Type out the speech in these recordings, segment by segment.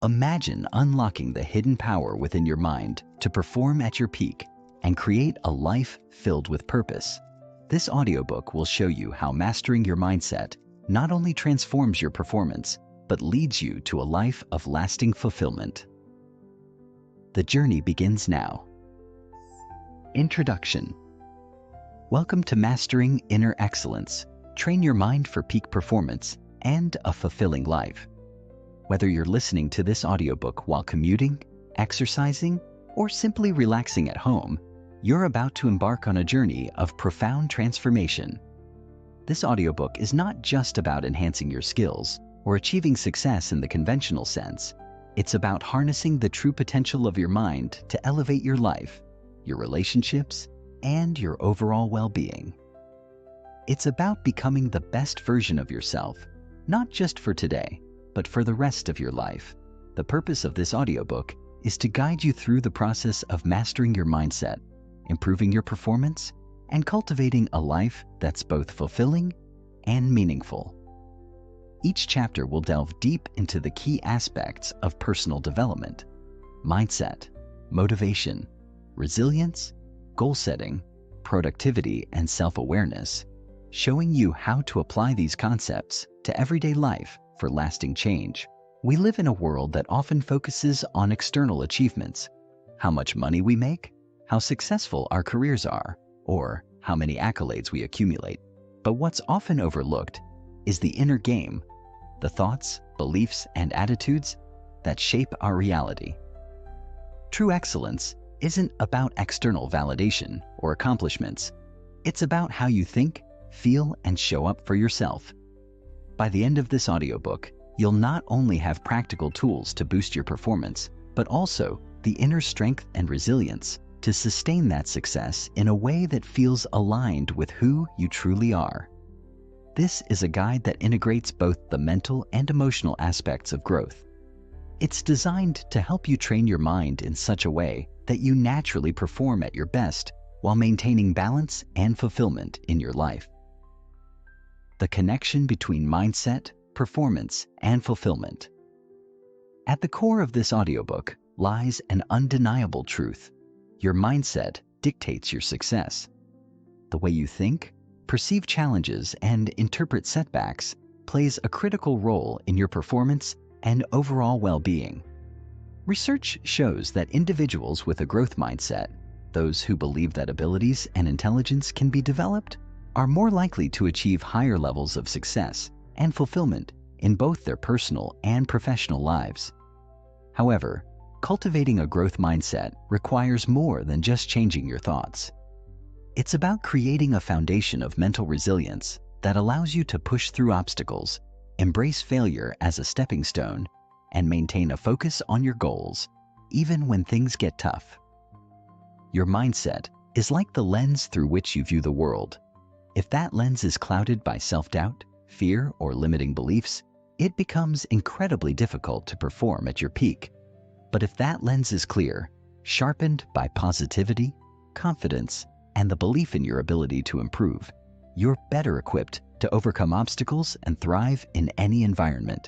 Imagine unlocking the hidden power within your mind to perform at your peak and create a life filled with purpose. This audiobook will show you how mastering your mindset not only transforms your performance, but leads you to a life of lasting fulfillment. The journey begins now. Introduction. Welcome to Mastering Inner Excellence. Train your mind for peak performance and a fulfilling life. Whether you're listening to this audiobook while commuting, exercising, or simply relaxing at home, you're about to embark on a journey of profound transformation. This audiobook is not just about enhancing your skills or achieving success in the conventional sense. It's about harnessing the true potential of your mind to elevate your life, your relationships, and your overall well-being. It's about becoming the best version of yourself, not just for today, but for the rest of your life. The purpose of this audiobook is to guide you through the process of mastering your mindset, improving your performance, and cultivating a life that's both fulfilling and meaningful. Each chapter will delve deep into the key aspects of personal development, mindset, motivation, resilience, goal setting, productivity, and self-awareness, showing you how to apply these concepts to everyday life for lasting change. We live in a world that often focuses on external achievements, how much money we make, how successful our careers are, or how many accolades we accumulate. But what's often overlooked is the inner game, the thoughts, beliefs, and attitudes that shape our reality. True excellence isn't about external validation or accomplishments. It's about how you think, feel, and show up for yourself. By the end of this audiobook, you'll not only have practical tools to boost your performance, but also the inner strength and resilience to sustain that success in a way that feels aligned with who you truly are. This is a guide that integrates both the mental and emotional aspects of growth. It's designed to help you train your mind in such a way that you naturally perform at your best while maintaining balance and fulfillment in your life. The connection between mindset, performance, and fulfillment. At the core of this audiobook lies an undeniable truth. Your mindset dictates your success. The way you think, perceive challenges, and interpret setbacks plays a critical role in your performance and overall well-being. Research shows that individuals with a growth mindset, those who believe that abilities and intelligence can be developed, are more likely to achieve higher levels of success and fulfillment in both their personal and professional lives. However, cultivating a growth mindset requires more than just changing your thoughts. It's about creating a foundation of mental resilience that allows you to push through obstacles, embrace failure as a stepping stone, and maintain a focus on your goals, even when things get tough. Your mindset is like the lens through which you view the world. If that lens is clouded by self-doubt, fear, or limiting beliefs, it becomes incredibly difficult to perform at your peak. But if that lens is clear, sharpened by positivity, confidence, and the belief in your ability to improve, you're better equipped to overcome obstacles and thrive in any environment.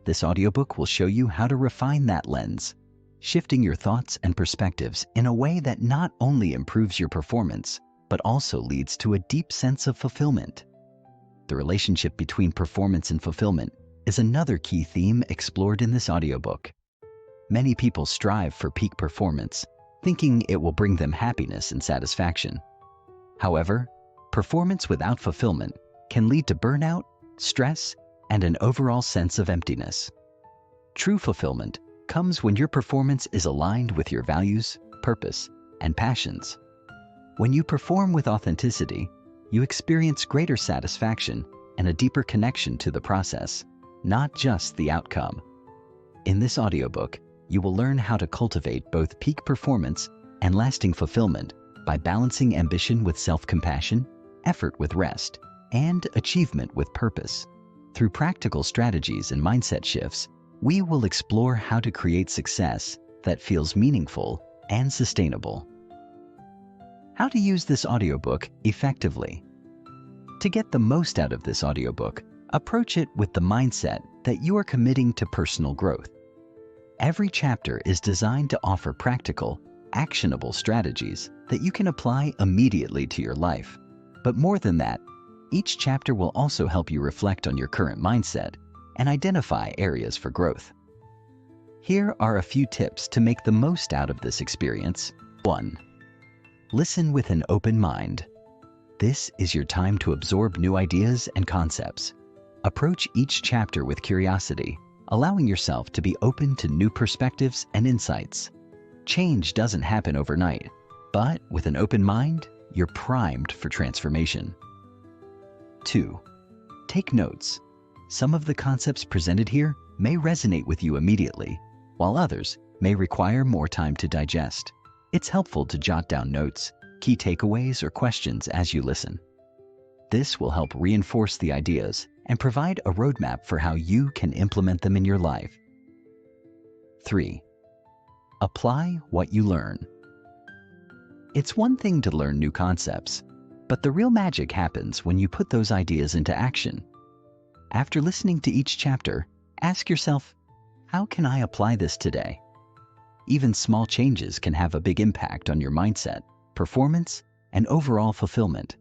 This audiobook will show you how to refine that lens, shifting your thoughts and perspectives in a way that not only improves your performance, but also leads to a deep sense of fulfillment. The relationship between performance and fulfillment is another key theme explored in this audiobook. Many people strive for peak performance, thinking it will bring them happiness and satisfaction. However, performance without fulfillment can lead to burnout, stress, and an overall sense of emptiness. True fulfillment comes when your performance is aligned with your values, purpose, and passions. When you perform with authenticity, you experience greater satisfaction and a deeper connection to the process, not just the outcome. In this audiobook, you will learn how to cultivate both peak performance and lasting fulfillment by balancing ambition with self-compassion, effort with rest, and achievement with purpose. Through practical strategies and mindset shifts, we will explore how to create success that feels meaningful and sustainable. How to use this audiobook effectively. To get the most out of this audiobook, approach it with the mindset that you are committing to personal growth. Every chapter is designed to offer practical, actionable strategies that you can apply immediately to your life. But more than that, each chapter will also help you reflect on your current mindset and identify areas for growth. Here are a few tips to make the most out of this experience. 1. Listen with an open mind. This is your time to absorb new ideas and concepts. Approach each chapter with curiosity, allowing yourself to be open to new perspectives and insights. Change doesn't happen overnight, but with an open mind, you're primed for transformation. 2. Take notes. Some of the concepts presented here may resonate with you immediately, while others may require more time to digest. It's helpful to jot down notes, key takeaways, or questions as you listen. This will help reinforce the ideas and provide a roadmap for how you can implement them in your life. 3. Apply what you learn. It's one thing to learn new concepts, but the real magic happens when you put those ideas into action. After listening to each chapter, ask yourself, how can I apply this today? Even small changes can have a big impact on your mindset, performance, and overall fulfillment.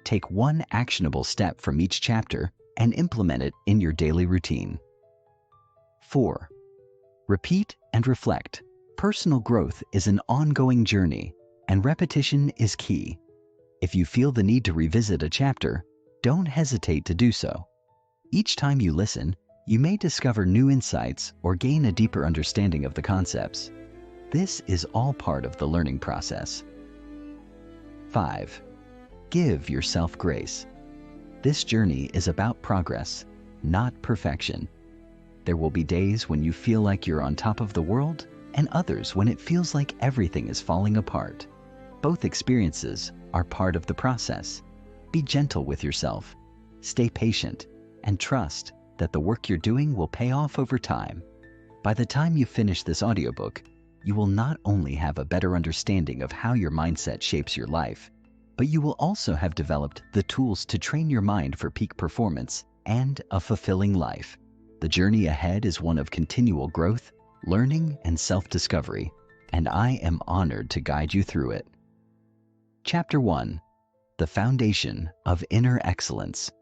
Take one actionable step from each chapter and implement it in your daily routine. 4. Repeat and reflect. Personal growth is an ongoing journey, and repetition is key. If you feel the need to revisit a chapter, don't hesitate to do so. Each time you listen, you may discover new insights or gain a deeper understanding of the concepts. This is all part of the learning process. 5. Give yourself grace. This journey is about progress, not perfection. There will be days when you feel like you're on top of the world, and others when it feels like everything is falling apart. Both experiences are part of the process. Be gentle with yourself, stay patient, and trust that the work you're doing will pay off over time. By the time you finish this audiobook, you will not only have a better understanding of how your mindset shapes your life, but you will also have developed the tools to train your mind for peak performance and a fulfilling life. The journey ahead is one of continual growth, learning, and self-discovery, and I am honored to guide you through it. Chapter 1. The Foundation of Inner Excellence.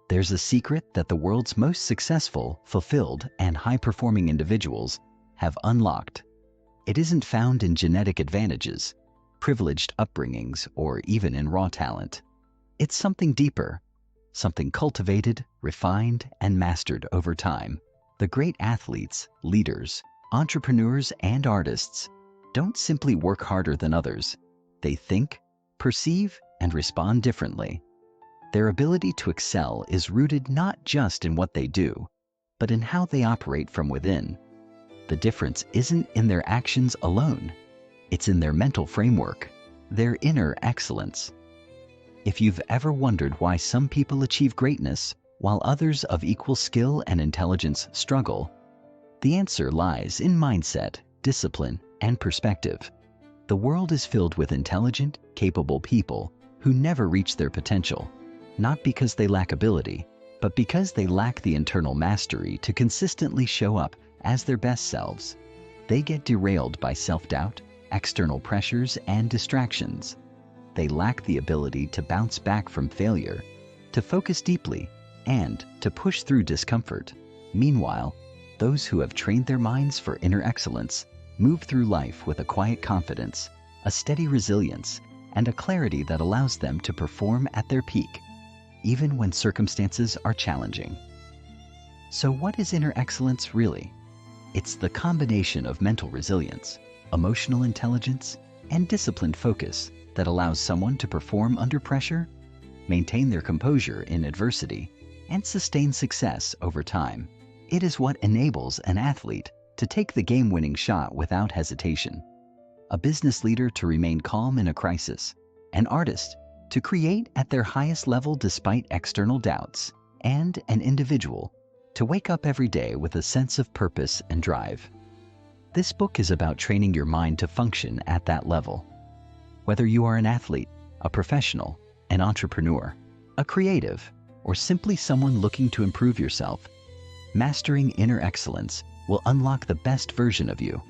There's a secret that the world's most successful, fulfilled, and high-performing individuals have unlocked. It isn't found in genetic advantages, privileged upbringings, or even in raw talent. It's something deeper, something cultivated, refined, and mastered over time. The great athletes, leaders, entrepreneurs, and artists don't simply work harder than others. They think, perceive, and respond differently. Their ability to excel is rooted not just in what they do, but in how they operate from within. The difference isn't in their actions alone. It's in their mental framework, their inner excellence. If you've ever wondered why some people achieve greatness while others of equal skill and intelligence struggle, the answer lies in mindset, discipline, and perspective. The world is filled with intelligent, capable people who never reach their potential, not because they lack ability, but because they lack the internal mastery to consistently show up as their best selves. They get derailed by self-doubt, external pressures, and distractions. They lack the ability to bounce back from failure, to focus deeply, and to push through discomfort. Meanwhile, those who have trained their minds for inner excellence move through life with a quiet confidence, a steady resilience, and a clarity that allows them to perform at their peak, even when circumstances are challenging. So what is inner excellence really? It's the combination of mental resilience, emotional intelligence, and disciplined focus that allows someone to perform under pressure, maintain their composure in adversity, and sustain success over time. It is what enables an athlete to take the game-winning shot without hesitation, a business leader to remain calm in a crisis, an artist to create at their highest level despite external doubts, and an individual to wake up every day with a sense of purpose and drive. This book is about training your mind to function at that level. Whether you are an athlete, a professional, an entrepreneur, a creative, or simply someone looking to improve yourself, mastering inner excellence will unlock the best version of you,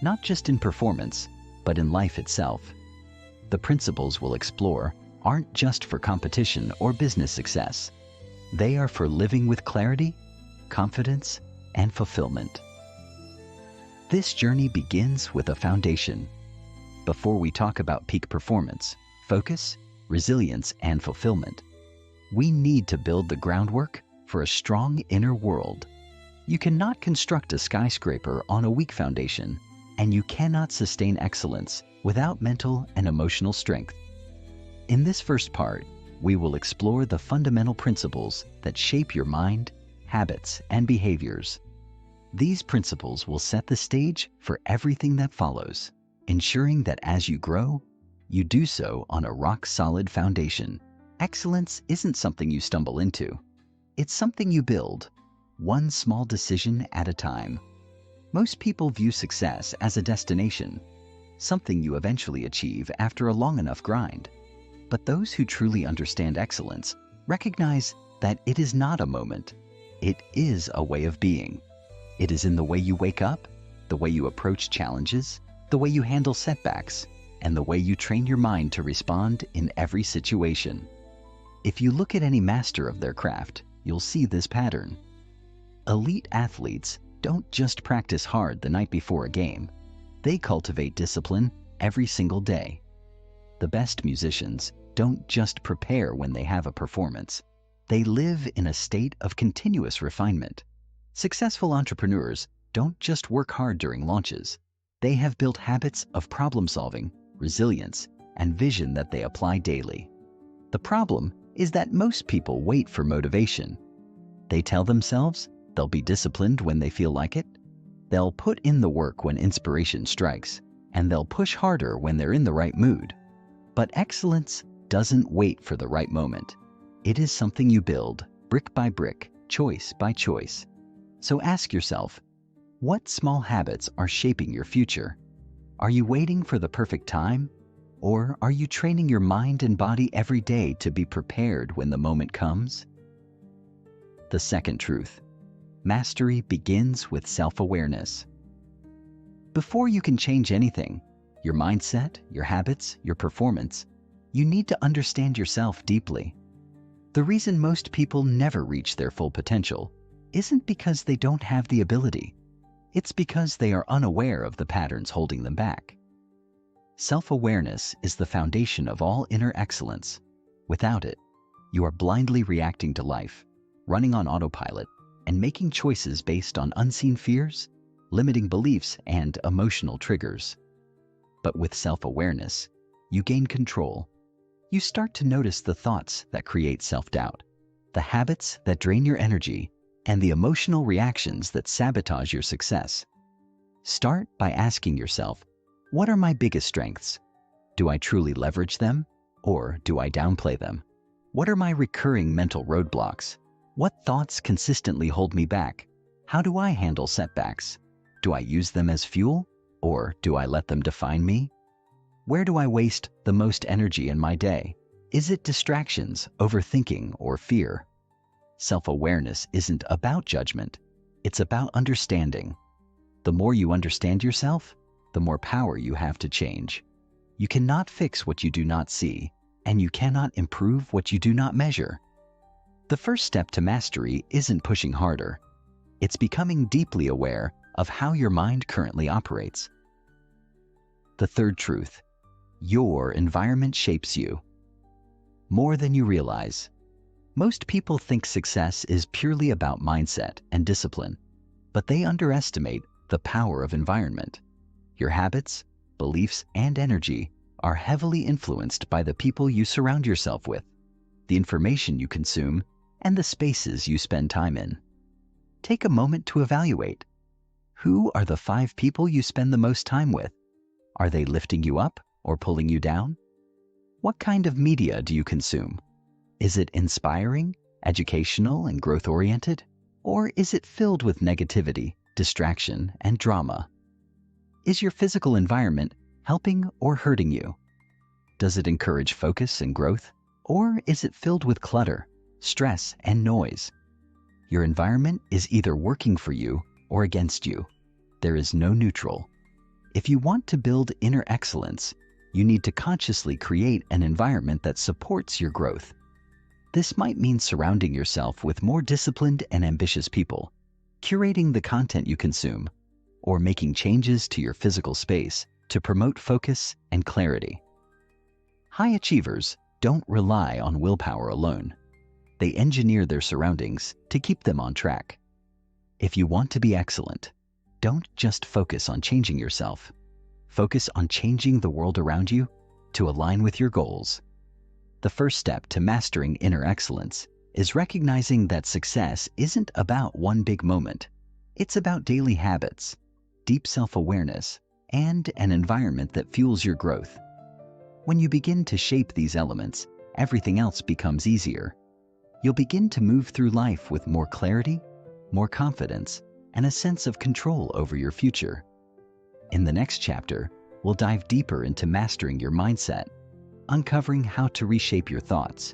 not just in performance, but in life itself. The principles we'll explore aren't just for competition or business success. They are for living with clarity, confidence, and fulfillment. This journey begins with a foundation. Before we talk about peak performance, focus, resilience, and fulfillment, we need to build the groundwork for a strong inner world. You cannot construct a skyscraper on a weak foundation, and you cannot sustain excellence without mental and emotional strength. In this first part, we will explore the fundamental principles that shape your mind, habits, and behaviors. These principles will set the stage for everything that follows, ensuring that as you grow, you do so on a rock-solid foundation. Excellence isn't something you stumble into. It's something you build, one small decision at a time. Most people view success as a destination, something you eventually achieve after a long enough grind. But those who truly understand excellence recognize that it is not a moment. It is a way of being. It is in the way you wake up, the way you approach challenges, the way you handle setbacks, and the way you train your mind to respond in every situation. If you look at any master of their craft, you'll see this pattern. Elite athletes don't just practice hard the night before a game. They cultivate discipline every single day. The best musicians don't just prepare when they have a performance. They live in a state of continuous refinement. Successful entrepreneurs don't just work hard during launches. They have built habits of problem solving, resilience, and vision that they apply daily. The problem is that most people wait for motivation. They tell themselves they'll be disciplined when they feel like it. They'll put in the work when inspiration strikes, and they'll push harder when they're in the right mood. But excellence doesn't wait for the right moment. It is something you build, brick by brick, choice by choice. So ask yourself, what small habits are shaping your future? Are you waiting for the perfect time? Or are you training your mind and body every day to be prepared when the moment comes? The second truth: mastery begins with self-awareness. Before you can change anything, your mindset, your habits, your performance, you need to understand yourself deeply. The reason most people never reach their full potential isn't because they don't have the ability. It's because they are unaware of the patterns holding them back. Self-awareness is the foundation of all inner excellence. Without it, you are blindly reacting to life, running on autopilot, and making choices based on unseen fears, limiting beliefs, and emotional triggers. But with self-awareness, you gain control. You start to notice the thoughts that create self-doubt, the habits that drain your energy, and the emotional reactions that sabotage your success. Start by asking yourself, what are my biggest strengths? Do I truly leverage them, or do I downplay them? What are my recurring mental roadblocks? What thoughts consistently hold me back? How do I handle setbacks? Do I use them as fuel, or do I let them define me? Where do I waste the most energy in my day? Is it distractions, overthinking, or fear? Self-awareness isn't about judgment. It's about understanding. The more you understand yourself, the more power you have to change. You cannot fix what you do not see, and you cannot improve what you do not measure. The first step to mastery isn't pushing harder. It's becoming deeply aware of how your mind currently operates. The third truth: your environment shapes you more than you realize. Most people think success is purely about mindset and discipline, but they underestimate the power of environment. Your habits, beliefs, and energy are heavily influenced by the people you surround yourself with, the information you consume, and the spaces you spend time in. Take a moment to evaluate. Who are the 5 people you spend the most time with? Are they lifting you up or pulling you down? What kind of media do you consume? Is it inspiring, educational, and growth-oriented? Or is it filled with negativity, distraction, and drama? Is your physical environment helping or hurting you? Does it encourage focus and growth? Or is it filled with clutter, stress, and noise? Your environment is either working for you or against you. There is no neutral. If you want to build inner excellence, you need to consciously create an environment that supports your growth. This might mean surrounding yourself with more disciplined and ambitious people, curating the content you consume, or making changes to your physical space to promote focus and clarity. High achievers don't rely on willpower alone. They engineer their surroundings to keep them on track. If you want to be excellent, don't just focus on changing yourself. Focus on changing the world around you to align with your goals. The first step to mastering inner excellence is recognizing that success isn't about one big moment. It's about daily habits, deep self-awareness, and an environment that fuels your growth. When you begin to shape these elements, everything else becomes easier. You'll begin to move through life with more clarity, more confidence, and a sense of control over your future. In the next chapter, we'll dive deeper into mastering your mindset, uncovering how to reshape your thoughts,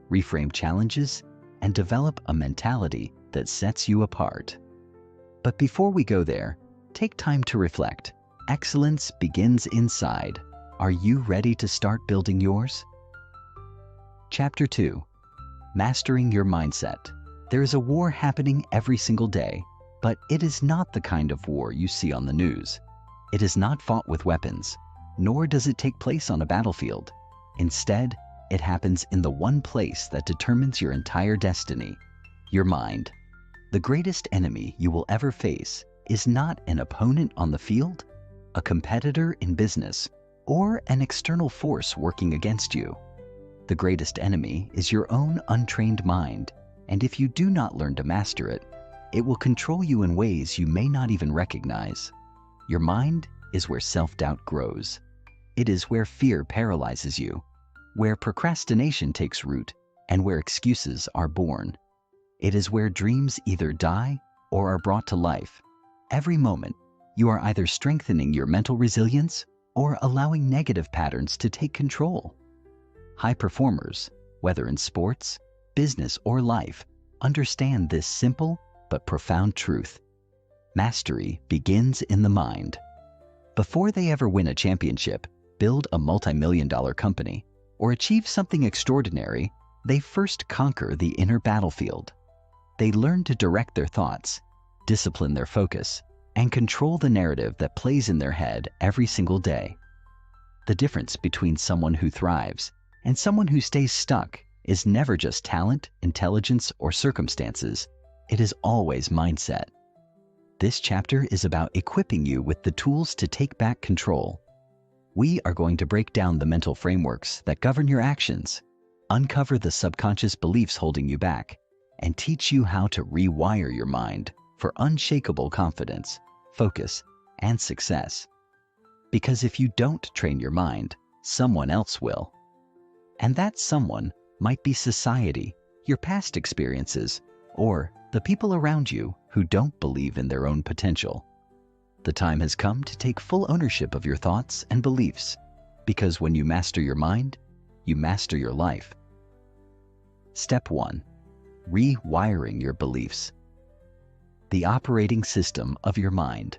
reframe challenges, and develop a mentality that sets you apart. But before we go there, take time to reflect. Excellence begins inside. Are you ready to start building yours? Chapter 2. Mastering your mindset. There is a war happening every single day, but it is not the kind of war you see on the news. It is not fought with weapons, nor does it take place on a battlefield. Instead, it happens in the one place that determines your entire destiny, your mind. The greatest enemy you will ever face is not an opponent on the field, a competitor in business, or an external force working against you. The greatest enemy is your own untrained mind, and if you do not learn to master it, it will control you in ways you may not even recognize. Your mind is where self-doubt grows. It is where fear paralyzes you, where procrastination takes root, and where excuses are born. It is where dreams either die or are brought to life. Every moment, you are either strengthening your mental resilience or allowing negative patterns to take control. High performers, whether in sports, business, or life, understand this simple but profound truth. Mastery begins in the mind. Before they ever win a championship, build a multi-million-dollar company, or achieve something extraordinary, they first conquer the inner battlefield. They learn to direct their thoughts, discipline their focus, and control the narrative that plays in their head every single day. The difference between someone who thrives and someone who stays stuck is never just talent, intelligence, or circumstances. It is always mindset. This chapter is about equipping you with the tools to take back control. We are going to break down the mental frameworks that govern your actions, uncover the subconscious beliefs holding you back, and teach you how to rewire your mind for unshakable confidence, focus, and success. Because if you don't train your mind, someone else will. And that someone might be society, your past experiences, or the people around you who don't believe in their own potential. The time has come to take full ownership of your thoughts and beliefs, because when you master your mind, you master your life. Step 1. Rewiring your beliefs. The operating system of your mind.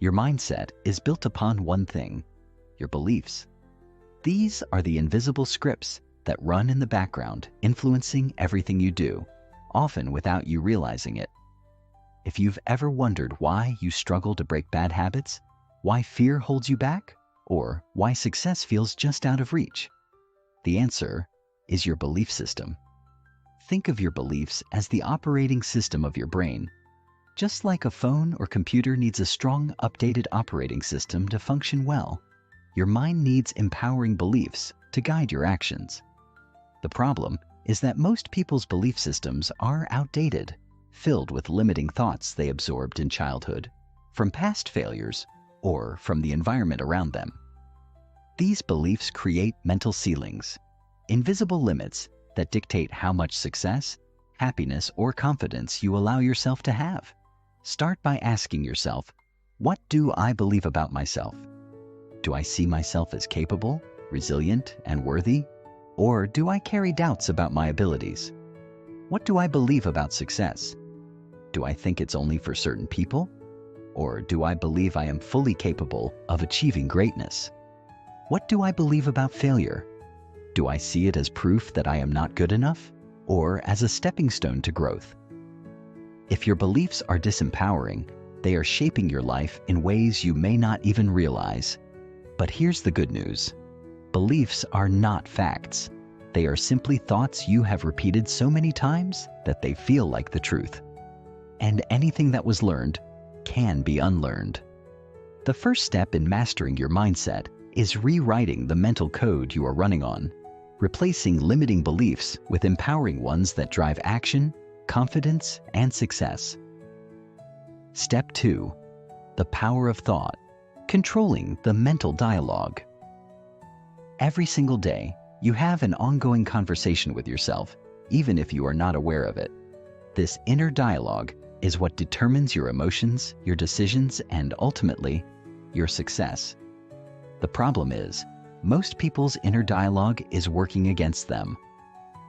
Your mindset is built upon one thing: your beliefs. These are the invisible scripts that run in the background, influencing everything you do, often without you realizing it. If you've ever wondered why you struggle to break bad habits, why fear holds you back, or why success feels just out of reach, the answer is your belief system. Think of your beliefs as the operating system of your brain. Just like a phone or computer needs a strong, updated operating system to function well, your mind needs empowering beliefs to guide your actions. The problem is that most people's belief systems are outdated, filled with limiting thoughts they absorbed in childhood, from past failures, or from the environment around them. These beliefs create mental ceilings, invisible limits that dictate how much success, happiness, or confidence you allow yourself to have. Start by asking yourself, what do I believe about myself? Do I see myself as capable, resilient, and worthy? Or do I carry doubts about my abilities? What do I believe about success? Do I think it's only for certain people? Or do I believe I am fully capable of achieving greatness? What do I believe about failure? Do I see it as proof that I am not good enough, or as a stepping stone to growth? If your beliefs are disempowering, they are shaping your life in ways you may not even realize. But here's the good news. Beliefs are not facts. They are simply thoughts you have repeated so many times that they feel like the truth. And anything that was learned can be unlearned. The first step in mastering your mindset is rewriting the mental code you are running on, replacing limiting beliefs with empowering ones that drive action, confidence, and success. Step 2. The power of thought, controlling the mental dialogue. Every single day, you have an ongoing conversation with yourself, even if you are not aware of it. This inner dialogue is what determines your emotions, your decisions, and ultimately, your success. The problem is, most people's inner dialogue is working against them.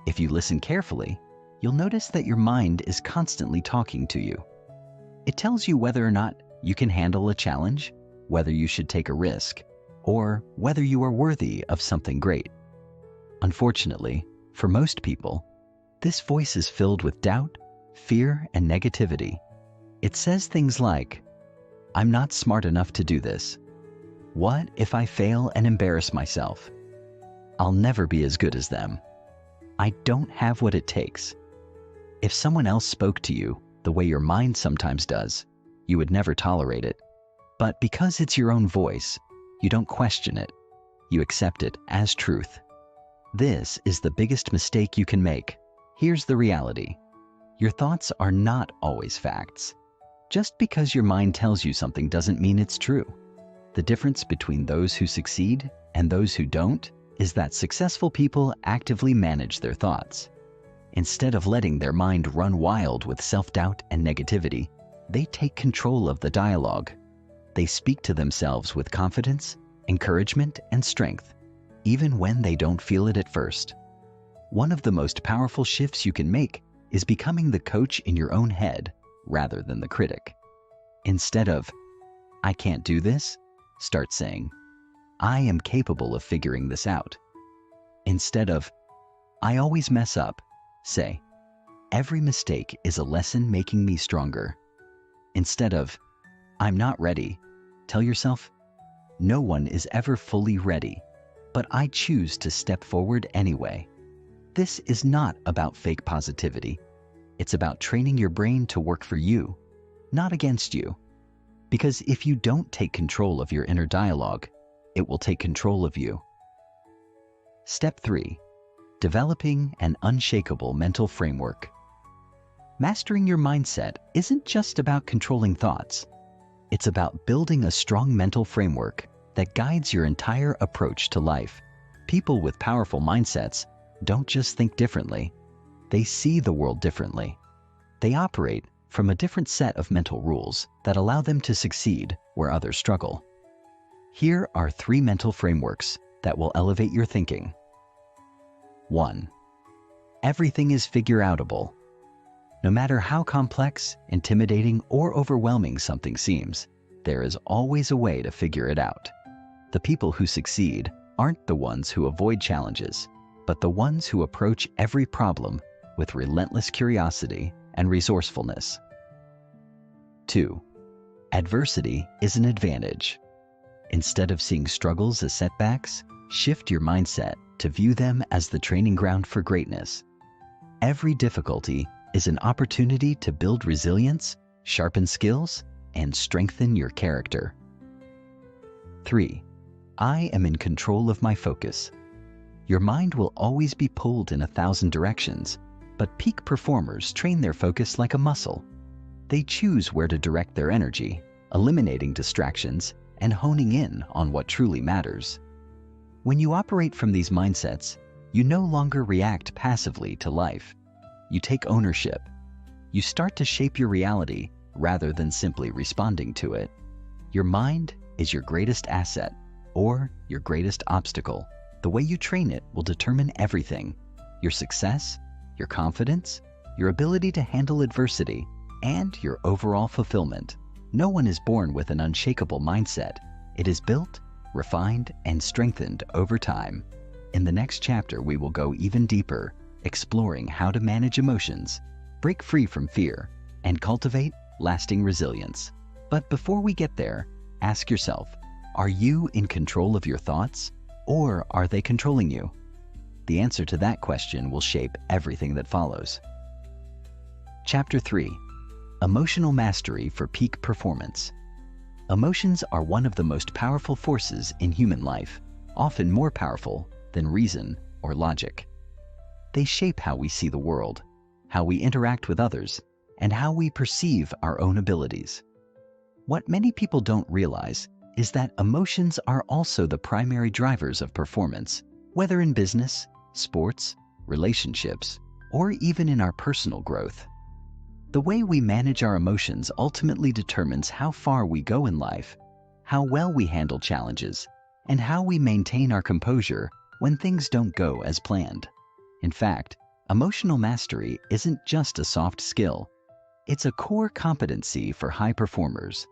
If you listen carefully, you'll notice that your mind is constantly talking to you. It tells you whether or not you can handle a challenge, whether you should take a risk, or whether you are worthy of something great. Unfortunately, for most people, this voice is filled with doubt, fear, and negativity. It says things like, "I'm not smart enough to do this. What if I fail and embarrass myself? I'll never be as good as them. I don't have what it takes." If someone else spoke to you the way your mind sometimes does, you would never tolerate it. But because it's your own voice, you don't question it. You accept it as truth. This is the biggest mistake you can make. Here's the reality. Your thoughts are not always facts. Just because your mind tells you something doesn't mean it's true. The difference between those who succeed and those who don't is that successful people actively manage their thoughts. Instead of letting their mind run wild with self-doubt and negativity, they take control of the dialogue. They speak to themselves with confidence, encouragement, and strength, even when they don't feel it at first. One of the most powerful shifts you can make is becoming the coach in your own head rather than the critic. Instead of, "I can't do this," start saying, "I am capable of figuring this out." Instead of, "I always mess up," say, "Every mistake is a lesson making me stronger." Instead of, "I'm not ready," tell yourself, "No one is ever fully ready, but I choose to step forward anyway." This is not about fake positivity. It's about training your brain to work for you, not against you. Because if you don't take control of your inner dialogue, it will take control of you. Step 3. Developing an unshakable mental framework. Mastering your mindset isn't just about controlling thoughts. It's about building a strong mental framework that guides your entire approach to life. People with powerful mindsets don't just think differently. They see the world differently. They operate from a different set of mental rules that allow them to succeed where others struggle. Here are 3 mental frameworks that will elevate your thinking. 1. Everything is figure-outable. No matter how complex, intimidating, or overwhelming something seems, there is always a way to figure it out. The people who succeed aren't the ones who avoid challenges, but the ones who approach every problem with relentless curiosity and resourcefulness. 2. Adversity is an advantage. Instead of seeing struggles as setbacks, shift your mindset to view them as the training ground for greatness. Every difficulty is an opportunity to build resilience, sharpen skills, and strengthen your character. 3. I am in control of my focus. Your mind will always be pulled in 1,000 directions, but peak performers train their focus like a muscle. They choose where to direct their energy, eliminating distractions and honing in on what truly matters. When you operate from these mindsets, you no longer react passively to life. You take ownership. You start to shape your reality rather than simply responding to it. Your mind is your greatest asset or your greatest obstacle. The way you train it will determine everything: your success, your confidence, your ability to handle adversity, and your overall fulfillment. No one is born with an unshakable mindset. It is built, refined, and strengthened over time. In the next chapter, we will go even deeper, exploring how to manage emotions, break free from fear, and cultivate lasting resilience. But before we get there, ask yourself, are you in control of your thoughts, or are they controlling you? The answer to that question will shape everything that follows. Chapter 3. Emotional Mastery for Peak Performance. Emotions are one of the most powerful forces in human life, often more powerful than reason or logic. They shape how we see the world, how we interact with others, and how we perceive our own abilities. What many people don't realize is that emotions are also the primary drivers of performance, whether in business, sports, relationships, or even in our personal growth. The way we manage our emotions ultimately determines how far we go in life, how well we handle challenges, and how we maintain our composure when things don't go as planned. In fact, emotional mastery isn't just a soft skill. It's a core competency for high performers.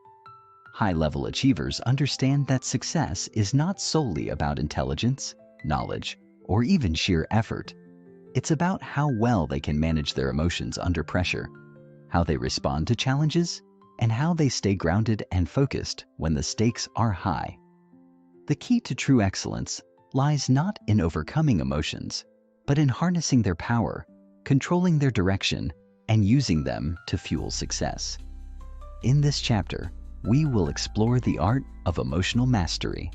High-level achievers understand that success is not solely about intelligence, knowledge, or even sheer effort. It's about how well they can manage their emotions under pressure, how they respond to challenges, and how they stay grounded and focused when the stakes are high. The key to true excellence lies not in overcoming emotions, but in harnessing their power, controlling their direction, and using them to fuel success. In this chapter, we will explore the art of emotional mastery,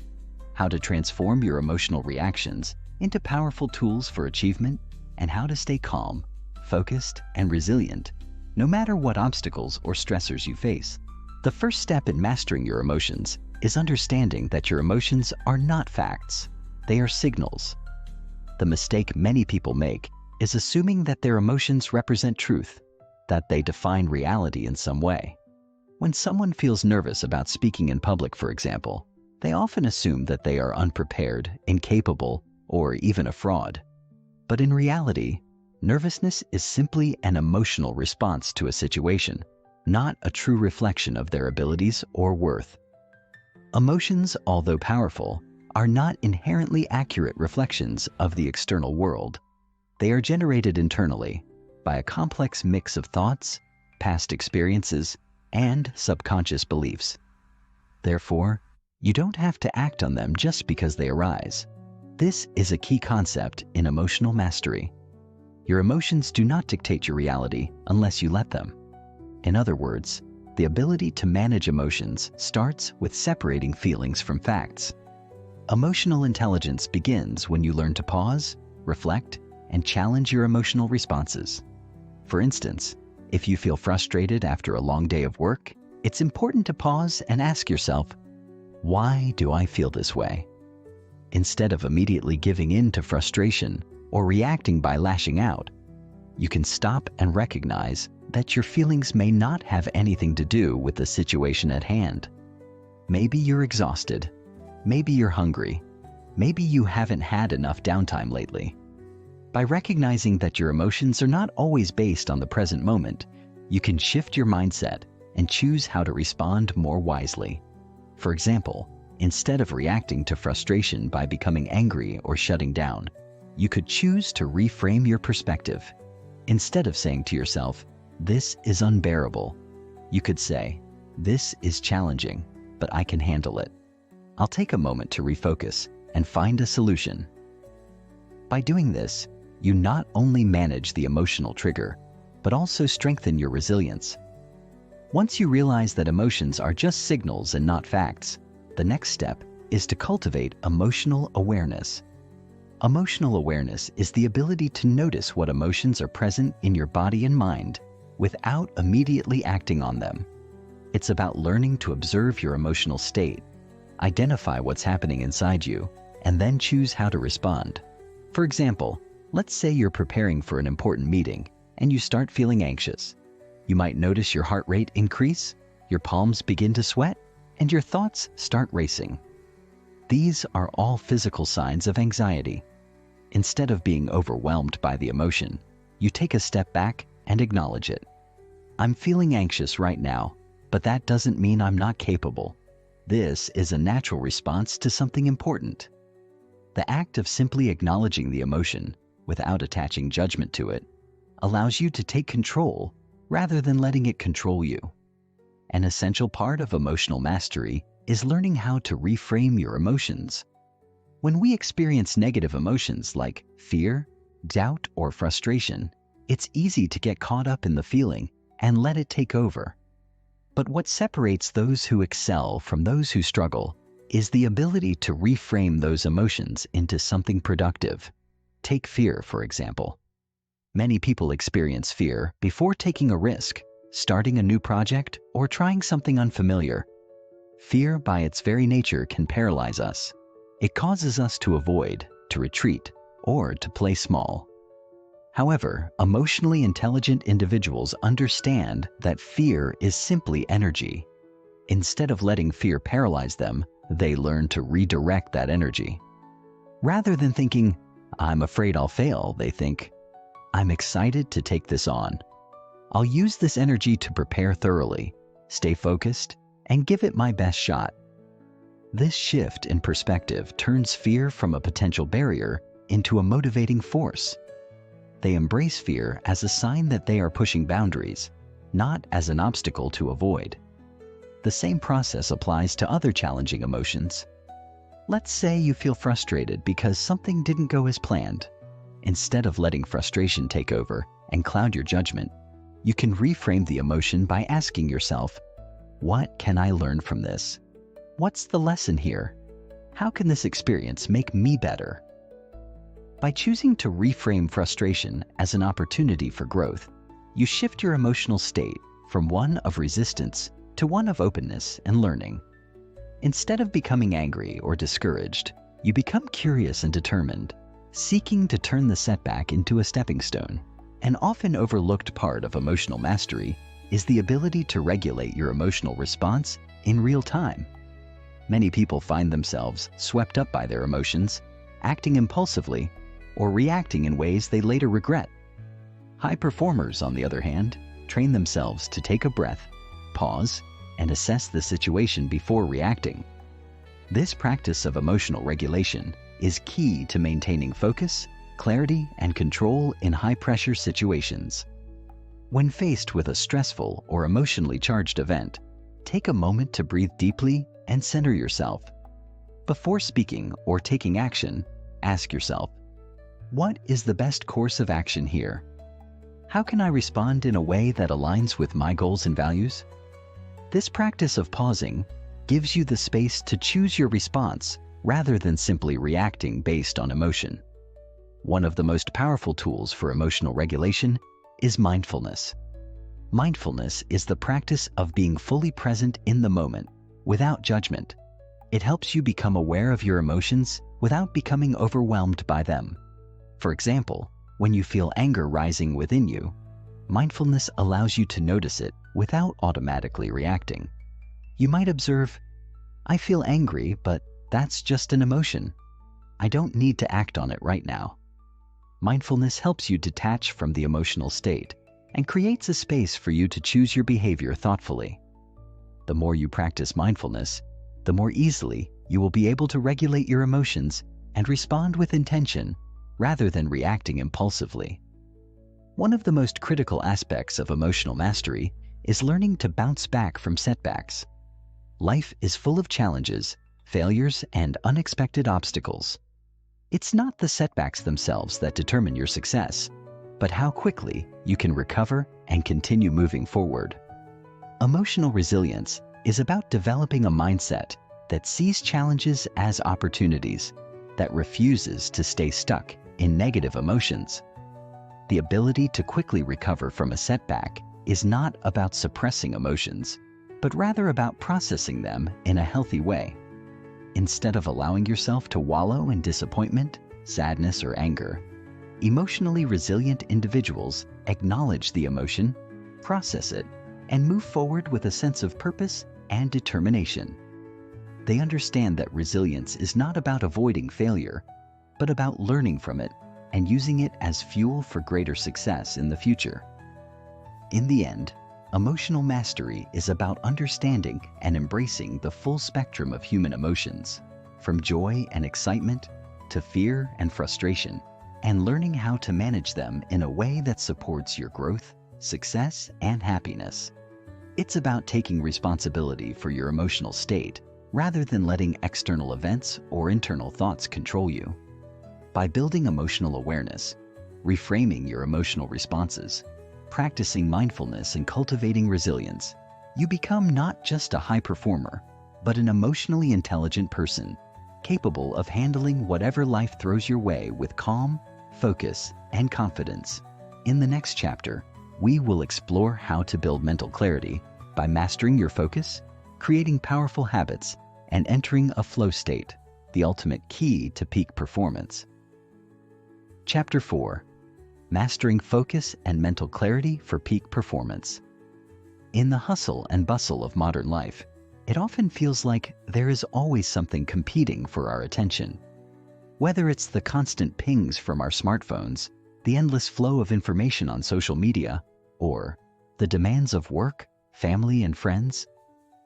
how to transform your emotional reactions into powerful tools for achievement, and how to stay calm, focused, and resilient, no matter what obstacles or stressors you face. The first step in mastering your emotions is understanding that your emotions are not facts. They are signals. The mistake many people make is assuming that their emotions represent truth, that they define reality in some way. When someone feels nervous about speaking in public, for example, they often assume that they are unprepared, incapable, or even a fraud. But in reality, nervousness is simply an emotional response to a situation, not a true reflection of their abilities or worth. Emotions, although powerful, are not inherently accurate reflections of the external world. They are generated internally by a complex mix of thoughts, past experiences, and subconscious beliefs. Therefore, you don't have to act on them just because they arise. This is a key concept in emotional mastery. Your emotions do not dictate your reality unless you let them. In other words, the ability to manage emotions starts with separating feelings from facts. Emotional intelligence begins when you learn to pause, reflect, and challenge your emotional responses. For instance, if you feel frustrated after a long day of work, it's important to pause and ask yourself, why do I feel this way? Instead of immediately giving in to frustration or reacting by lashing out, you can stop and recognize that your feelings may not have anything to do with the situation at hand. Maybe you're exhausted. Maybe you're hungry. Maybe you haven't had enough downtime lately. By recognizing that your emotions are not always based on the present moment, you can shift your mindset and choose how to respond more wisely. For example, instead of reacting to frustration by becoming angry or shutting down, you could choose to reframe your perspective. Instead of saying to yourself, "This is unbearable," you could say, "This is challenging, but I can handle it. I'll take a moment to refocus and find a solution." By doing this, you not only manage the emotional trigger, but also strengthen your resilience. Once you realize that emotions are just signals and not facts, the next step is to cultivate emotional awareness. Emotional awareness is the ability to notice what emotions are present in your body and mind without immediately acting on them. It's about learning to observe your emotional state, identify what's happening inside you, and then choose how to respond. For example, let's say you're preparing for an important meeting and you start feeling anxious. You might notice your heart rate increase, your palms begin to sweat, and your thoughts start racing. These are all physical signs of anxiety. Instead of being overwhelmed by the emotion, you take a step back and acknowledge it. I'm feeling anxious right now, but that doesn't mean I'm not capable. This is a natural response to something important. The act of simply acknowledging the emotion without attaching judgment to it allows you to take control rather than letting it control you. An essential part of emotional mastery is learning how to reframe your emotions. When we experience negative emotions like fear, doubt, or frustration, it's easy to get caught up in the feeling and let it take over. But what separates those who excel from those who struggle is the ability to reframe those emotions into something productive. Take fear, for example. Many people experience fear before taking a risk, starting a new project, or trying something unfamiliar. Fear, by its very nature, can paralyze us. It causes us to avoid, to retreat, or to play small. However, emotionally intelligent individuals understand that fear is simply energy. Instead of letting fear paralyze them, they learn to redirect that energy. Rather than thinking, "I'm afraid I'll fail," they think, "I'm excited to take this on. I'll use this energy to prepare thoroughly, stay focused, and give it my best shot." This shift in perspective turns fear from a potential barrier into a motivating force. They embrace fear as a sign that they are pushing boundaries, not as an obstacle to avoid. The same process applies to other challenging emotions. Let's say you feel frustrated because something didn't go as planned. Instead of letting frustration take over and cloud your judgment, you can reframe the emotion by asking yourself, "What can I learn from this? What's the lesson here? How can this experience make me better?" By choosing to reframe frustration as an opportunity for growth, you shift your emotional state from one of resistance to one of openness and learning. Instead of becoming angry or discouraged, you become curious and determined, seeking to turn the setback into a stepping stone. An often overlooked part of emotional mastery is the ability to regulate your emotional response in real time. Many people find themselves swept up by their emotions, acting impulsively, or reacting in ways they later regret. High performers, on the other hand, train themselves to take a breath, pause, and assess the situation before reacting. This practice of emotional regulation is key to maintaining focus, clarity, and control in high-pressure situations. When faced with a stressful or emotionally charged event, take a moment to breathe deeply and center yourself. Before speaking or taking action, ask yourself, "What is the best course of action here? How can I respond in a way that aligns with my goals and values?" This practice of pausing gives you the space to choose your response rather than simply reacting based on emotion. One of the most powerful tools for emotional regulation is mindfulness. Mindfulness is the practice of being fully present in the moment, without judgment. It helps you become aware of your emotions without becoming overwhelmed by them. For example, when you feel anger rising within you, mindfulness allows you to notice it without automatically reacting. You might observe, "I feel angry, but that's just an emotion. I don't need to act on it right now." Mindfulness helps you detach from the emotional state and creates a space for you to choose your behavior thoughtfully. The more you practice mindfulness, the more easily you will be able to regulate your emotions and respond with intention rather than reacting impulsively. One of the most critical aspects of emotional mastery is learning to bounce back from setbacks. Life is full of challenges, failures, and unexpected obstacles. It's not the setbacks themselves that determine your success, but how quickly you can recover and continue moving forward. Emotional resilience is about developing a mindset that sees challenges as opportunities, that refuses to stay stuck in negative emotions. The ability to quickly recover from a setback is not about suppressing emotions, but rather about processing them in a healthy way. Instead of allowing yourself to wallow in disappointment, sadness, or anger, emotionally resilient individuals acknowledge the emotion, process it, and move forward with a sense of purpose and determination. They understand that resilience is not about avoiding failure, but about learning from it and using it as fuel for greater success in the future. In the end, Emotional mastery is about understanding and embracing the full spectrum of human emotions, from joy and excitement to fear and frustration, and learning how to manage them in a way that supports your growth, success, and happiness. It's about taking responsibility for your emotional state rather than letting external events or internal thoughts control you. By building emotional awareness, reframing your emotional responses, practicing mindfulness, and cultivating resilience, you become not just a high performer, but an emotionally intelligent person, capable of handling whatever life throws your way with calm, focus, and confidence. In the next chapter, we will explore how to build mental clarity by mastering your focus, creating powerful habits, and entering a flow state, the ultimate key to peak performance. Chapter 4. Mastering Focus and Mental Clarity for Peak Performance. In the hustle and bustle of modern life, it often feels like there is always something competing for our attention. Whether it's the constant pings from our smartphones, the endless flow of information on social media, or the demands of work, family, and friends,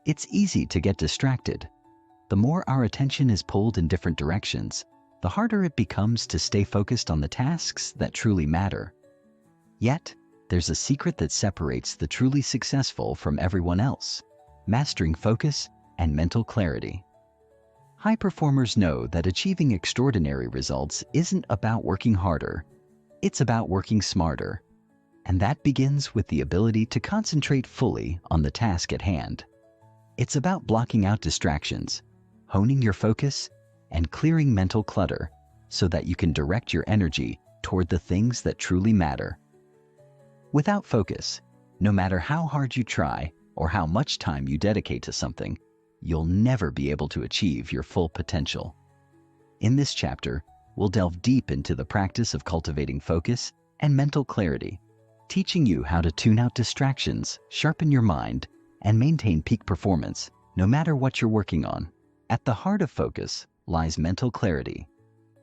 it's easy to get distracted. The more our attention is pulled in different directions, the harder it becomes to stay focused on the tasks that truly matter. Yet, there's a secret that separates the truly successful from everyone else: mastering focus and mental clarity. High performers know that achieving extraordinary results isn't about working harder, it's about working smarter. And that begins with the ability to concentrate fully on the task at hand. It's about blocking out distractions, honing your focus, and clearing mental clutter so that you can direct your energy toward the things that truly matter. Without focus, no matter how hard you try or how much time you dedicate to something, you'll never be able to achieve your full potential. In this chapter, we'll delve deep into the practice of cultivating focus and mental clarity, teaching you how to tune out distractions, sharpen your mind, and maintain peak performance no matter what you're working on. At the heart of focus lies mental clarity,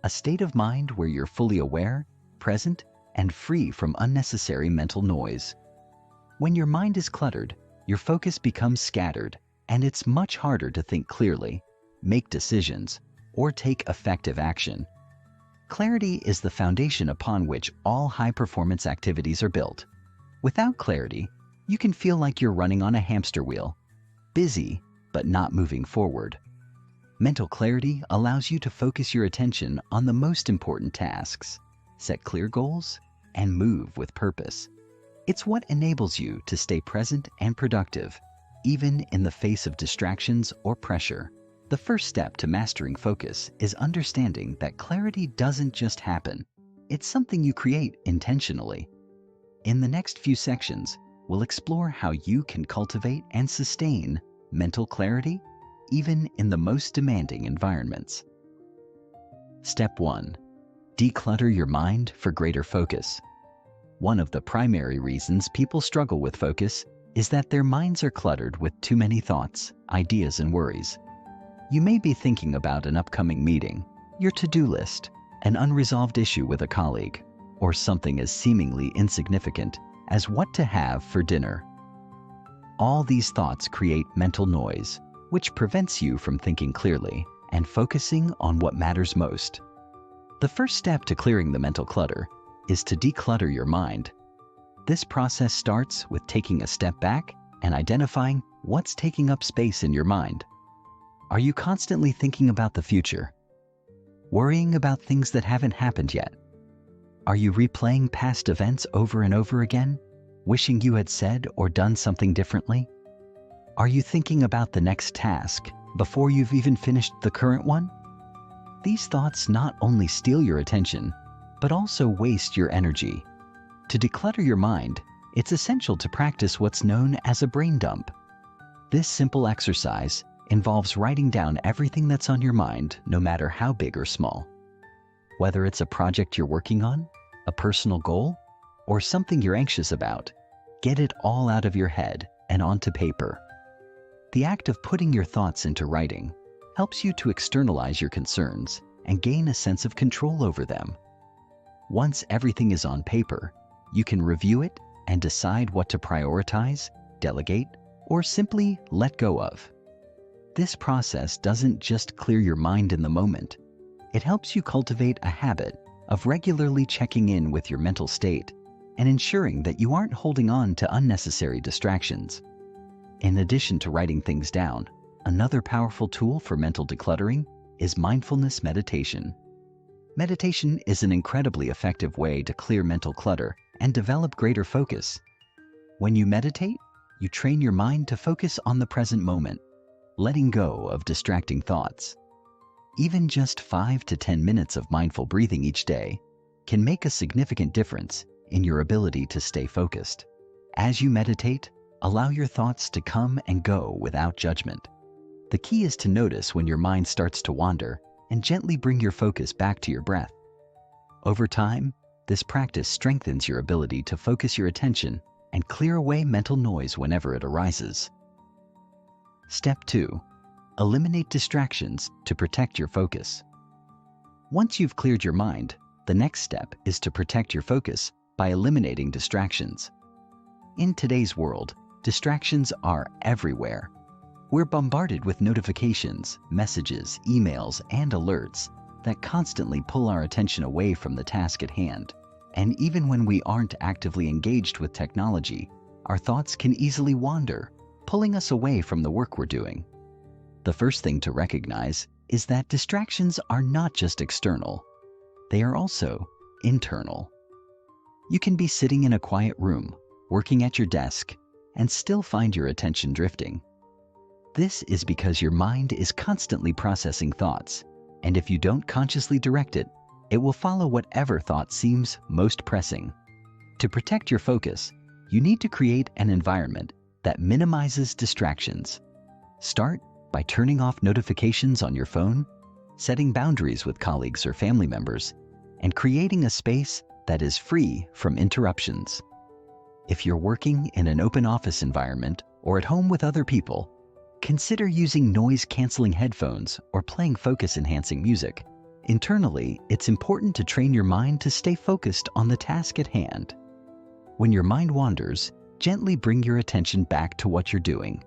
a state of mind where you're fully aware, present, and free from unnecessary mental noise. When your mind is cluttered, your focus becomes scattered, and it's much harder to think clearly, make decisions, or take effective action. Clarity is the foundation upon which all high-performance activities are built. Without clarity, you can feel like you're running on a hamster wheel, busy but not moving forward. Mental clarity allows you to focus your attention on the most important tasks, set clear goals, and move with purpose. It's what enables you to stay present and productive, even in the face of distractions or pressure. The first step to mastering focus is understanding that clarity doesn't just happen. It's something you create intentionally. In the next few sections, we'll explore how you can cultivate and sustain mental clarity even in the most demanding environments. Step 1. Declutter your mind for greater focus. One of the primary reasons people struggle with focus is that their minds are cluttered with too many thoughts, ideas, and worries. You may be thinking about an upcoming meeting, your to-do list, an unresolved issue with a colleague, or something as seemingly insignificant as what to have for dinner. All these thoughts create mental noise, which prevents you from thinking clearly and focusing on what matters most. The first step to clearing the mental clutter is to declutter your mind. This process starts with taking a step back and identifying what's taking up space in your mind. Are you constantly thinking about the future? Worrying about things that haven't happened yet? Are you replaying past events over and over again, wishing you had said or done something differently? Are you thinking about the next task before you've even finished the current one? These thoughts not only steal your attention, but also waste your energy. To declutter your mind, it's essential to practice what's known as a brain dump. This simple exercise involves writing down everything that's on your mind, no matter how big or small. Whether it's a project you're working on, a personal goal, or something you're anxious about, get it all out of your head and onto paper. The act of putting your thoughts into writing helps you to externalize your concerns and gain a sense of control over them. Once everything is on paper, you can review it and decide what to prioritize delegate, or simply let go of. This process doesn't just clear your mind in the moment. It helps you cultivate a habit of regularly checking in with your mental state and ensuring that you aren't holding on to unnecessary distractions. In addition to writing things down, another powerful tool for mental decluttering is mindfulness meditation. Meditation is an incredibly effective way to clear mental clutter and develop greater focus. When you meditate, you train your mind to focus on the present moment, letting go of distracting thoughts. Even just 5 to 10 minutes of mindful breathing each day can make a significant difference in your ability to stay focused. As you meditate, allow your thoughts to come and go without judgment. The key is to notice when your mind starts to wander and gently bring your focus back to your breath. Over time, this practice strengthens your ability to focus your attention and clear away mental noise whenever it arises. Step 2. Eliminate distractions to protect your focus. Once you've cleared your mind, the next step is to protect your focus by eliminating distractions. In today's world, distractions are everywhere. We're bombarded with notifications, messages, emails, and alerts that constantly pull our attention away from the task at hand. And even when we aren't actively engaged with technology, our thoughts can easily wander, pulling us away from the work we're doing. The first thing to recognize is that distractions are not just external, they are also internal. You can be sitting in a quiet room, working at your desk, and still find your attention drifting. This is because your mind is constantly processing thoughts, and if you don't consciously direct it, it will follow whatever thought seems most pressing. To protect your focus, you need to create an environment that minimizes distractions. Start by turning off notifications on your phone, setting boundaries with colleagues or family members, and creating a space that is free from interruptions. If you're working in an open office environment or at home with other people, consider using noise-canceling headphones or playing focus-enhancing music. Internally, it's important to train your mind to stay focused on the task at hand. When your mind wanders, gently bring your attention back to what you're doing.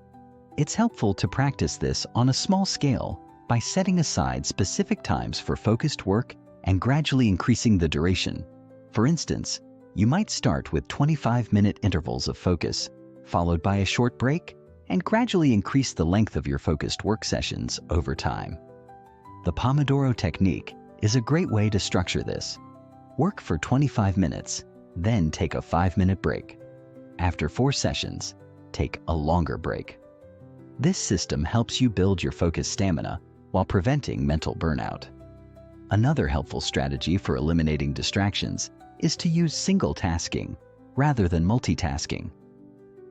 It's helpful to practice this on a small scale by setting aside specific times for focused work and gradually increasing the duration. For instance, you might start with 25-minute intervals of focus, followed by a short break, and gradually increase the length of your focused work sessions over time. The Pomodoro technique is a great way to structure this. Work for 25 minutes, then take a 5-minute break. After 4 sessions, take a longer break. This system helps you build your focus stamina while preventing mental burnout. Another helpful strategy for eliminating distractions is to use single tasking rather than multitasking.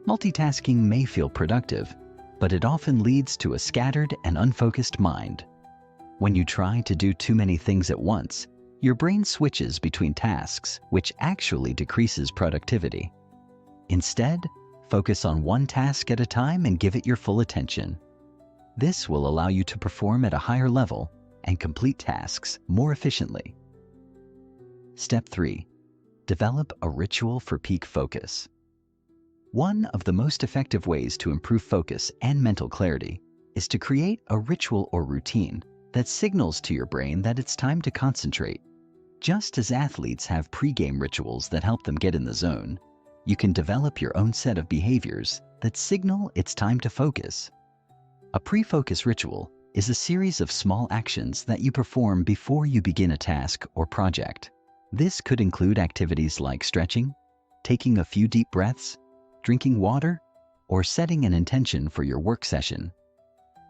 Multitasking may feel productive, but it often leads to a scattered and unfocused mind. When you try to do too many things at once, your brain switches between tasks, which actually decreases productivity. Instead, focus on one task at a time and give it your full attention. This will allow you to perform at a higher level and complete tasks more efficiently. Step 3. Develop a ritual for peak focus. One of the most effective ways to improve focus and mental clarity is to create a ritual or routine that signals to your brain that it's time to concentrate. Just as athletes have pre-game rituals that help them get in the zone, you can develop your own set of behaviors that signal it's time to focus. A pre-focus ritual is a series of small actions that you perform before you begin a task or project. This could include activities like stretching, taking a few deep breaths, drinking water, or setting an intention for your work session.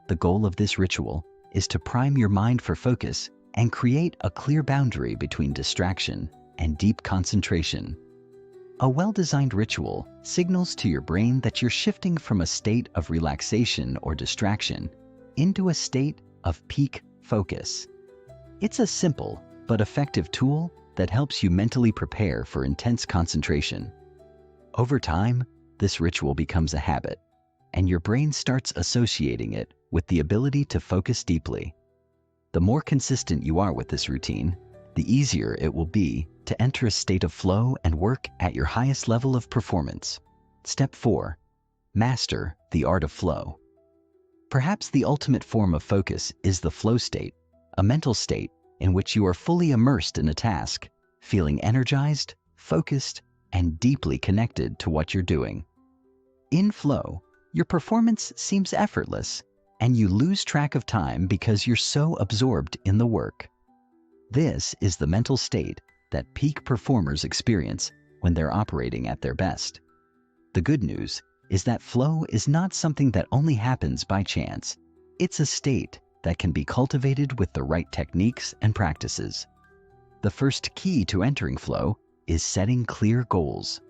The goal of this ritual is to prime your mind for focus and create a clear boundary between distraction and deep concentration. A well-designed ritual signals to your brain that you're shifting from a state of relaxation or distraction into a state of peak focus. It's a simple but effective tool that helps you mentally prepare for intense concentration. Over time, this ritual becomes a habit, and your brain starts associating it with the ability to focus deeply. The more consistent you are with this routine, the easier it will be to enter a state of flow and work at your highest level of performance. Step 4. Master the art of flow. Perhaps the ultimate form of focus is the flow state, a mental state in which you are fully immersed in a task, feeling energized, focused, and deeply connected to what you're doing. In flow, your performance seems effortless, and you lose track of time because you're so absorbed in the work. This is the mental state that peak performers experience when they're operating at their best. The good news is that flow is not something that only happens by chance. It's a state that can be cultivated with the right techniques and practices. The first key to entering flow is setting clear goals.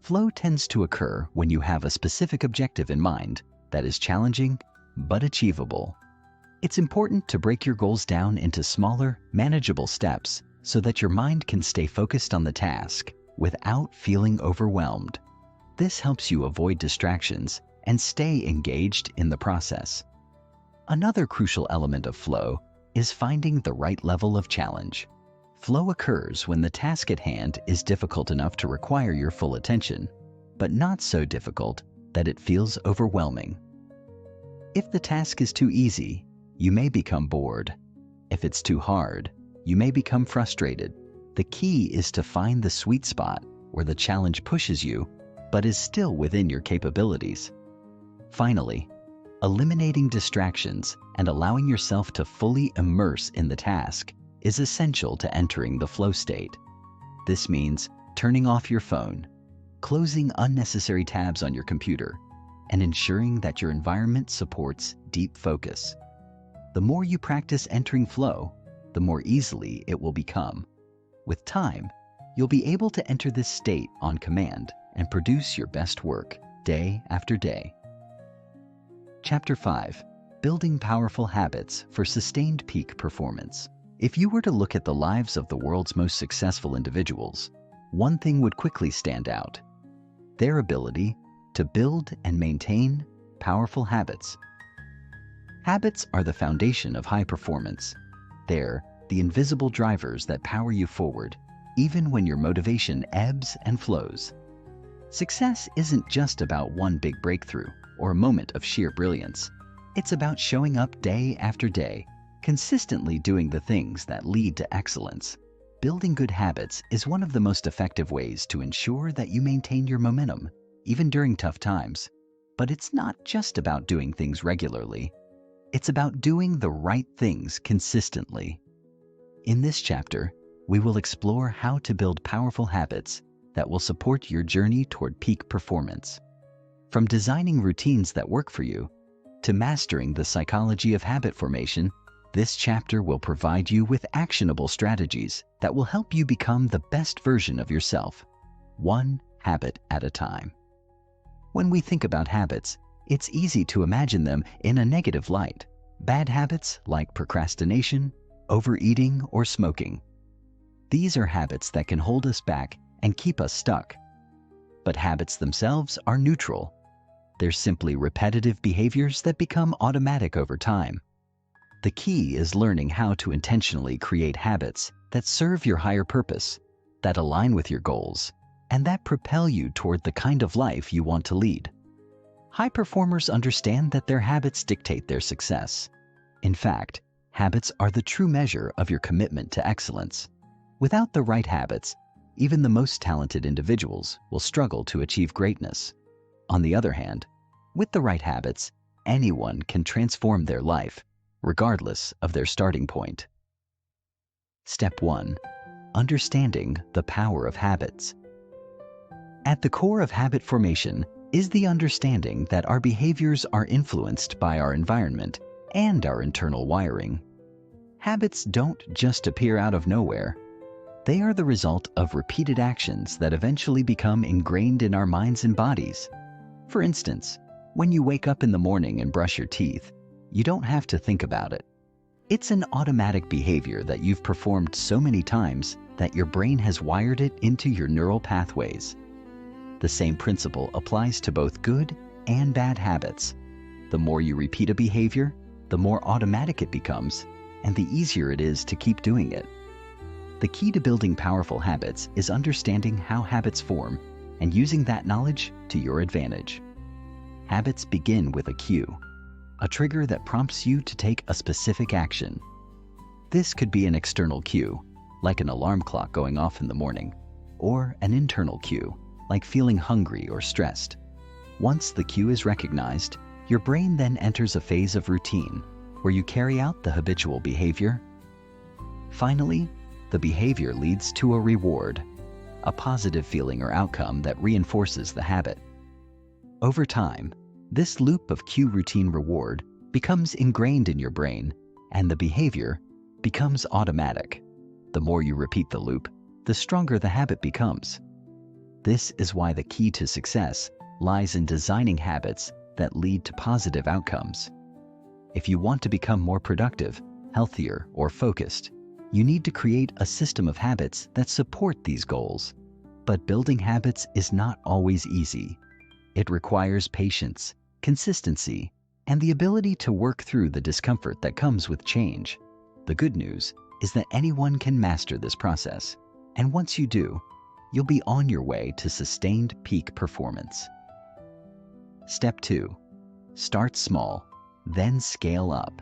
Flow tends to occur when you have a specific objective in mind that is challenging but achievable. It's important to break your goals down into smaller, manageable steps so that your mind can stay focused on the task without feeling overwhelmed. This helps you avoid distractions and stay engaged in the process. Another crucial element of flow is finding the right level of challenge. Flow occurs when the task at hand is difficult enough to require your full attention, but not so difficult that it feels overwhelming. If the task is too easy, you may become bored. If it's too hard, you may become frustrated. The key is to find the sweet spot where the challenge pushes you but is still within your capabilities. Finally, eliminating distractions and allowing yourself to fully immerse in the task is essential to entering the flow state. This means turning off your phone, closing unnecessary tabs on your computer, and ensuring that your environment supports deep focus. The more you practice entering flow, the more easily it will become. With time, you'll be able to enter this state on command and produce your best work day after day. Chapter 5. Building Powerful Habits for Sustained Peak Performance. If you were to look at the lives of the world's most successful individuals, one thing would quickly stand out: their ability to build and maintain powerful habits. Habits are the foundation of high performance. They're the invisible drivers that power you forward, even when your motivation ebbs and flows. Success isn't just about one big breakthrough or a moment of sheer brilliance. It's about showing up day after day, consistently doing the things that lead to excellence. Building good habits is one of the most effective ways to ensure that you maintain your momentum, even during tough times. But it's not just about doing things regularly. It's about doing the right things consistently. In this chapter, we will explore how to build powerful habits that will support your journey toward peak performance. From designing routines that work for you to mastering the psychology of habit formation, this chapter will provide you with actionable strategies that will help you become the best version of yourself, one habit at a time. When we think about habits, it's easy to imagine them in a negative light. Bad habits like procrastination, overeating, or smoking. These are habits that can hold us back and keep us stuck. But habits themselves are neutral. They're simply repetitive behaviors that become automatic over time. The key is learning how to intentionally create habits that serve your higher purpose, that align with your goals, and that propel you toward the kind of life you want to lead. High performers understand that their habits dictate their success. In fact, habits are the true measure of your commitment to excellence. Without the right habits, even the most talented individuals will struggle to achieve greatness. On the other hand, with the right habits, anyone can transform their life, regardless of their starting point. Step 1. Understanding the power of habits. At the core of habit formation is the understanding that our behaviors are influenced by our environment and our internal wiring. Habits don't just appear out of nowhere. They are the result of repeated actions that eventually become ingrained in our minds and bodies. For instance, when you wake up in the morning and brush your teeth, you don't have to think about it. It's an automatic behavior that you've performed so many times that your brain has wired it into your neural pathways. The same principle applies to both good and bad habits. The more you repeat a behavior, the more automatic it becomes, and the easier it is to keep doing it. The key to building powerful habits is understanding how habits form and using that knowledge to your advantage. Habits begin with a cue, a trigger that prompts you to take a specific action. This could be an external cue, like an alarm clock going off in the morning, or an internal cue, like feeling hungry or stressed. Once the cue is recognized, your brain then enters a phase of routine where you carry out the habitual behavior. Finally, the behavior leads to a reward, a positive feeling or outcome that reinforces the habit. Over time, this loop of cue routine reward becomes ingrained in your brain, and the behavior becomes automatic. The more you repeat the loop, the stronger the habit becomes. This is why the key to success lies in designing habits that lead to positive outcomes. If you want to become more productive, healthier, or focused, you need to create a system of habits that support these goals. But building habits is not always easy. It requires patience, consistency, and the ability to work through the discomfort that comes with change. The good news is that anyone can master this process, and once you do, you'll be on your way to sustained peak performance. Step 2. Start small, then scale up.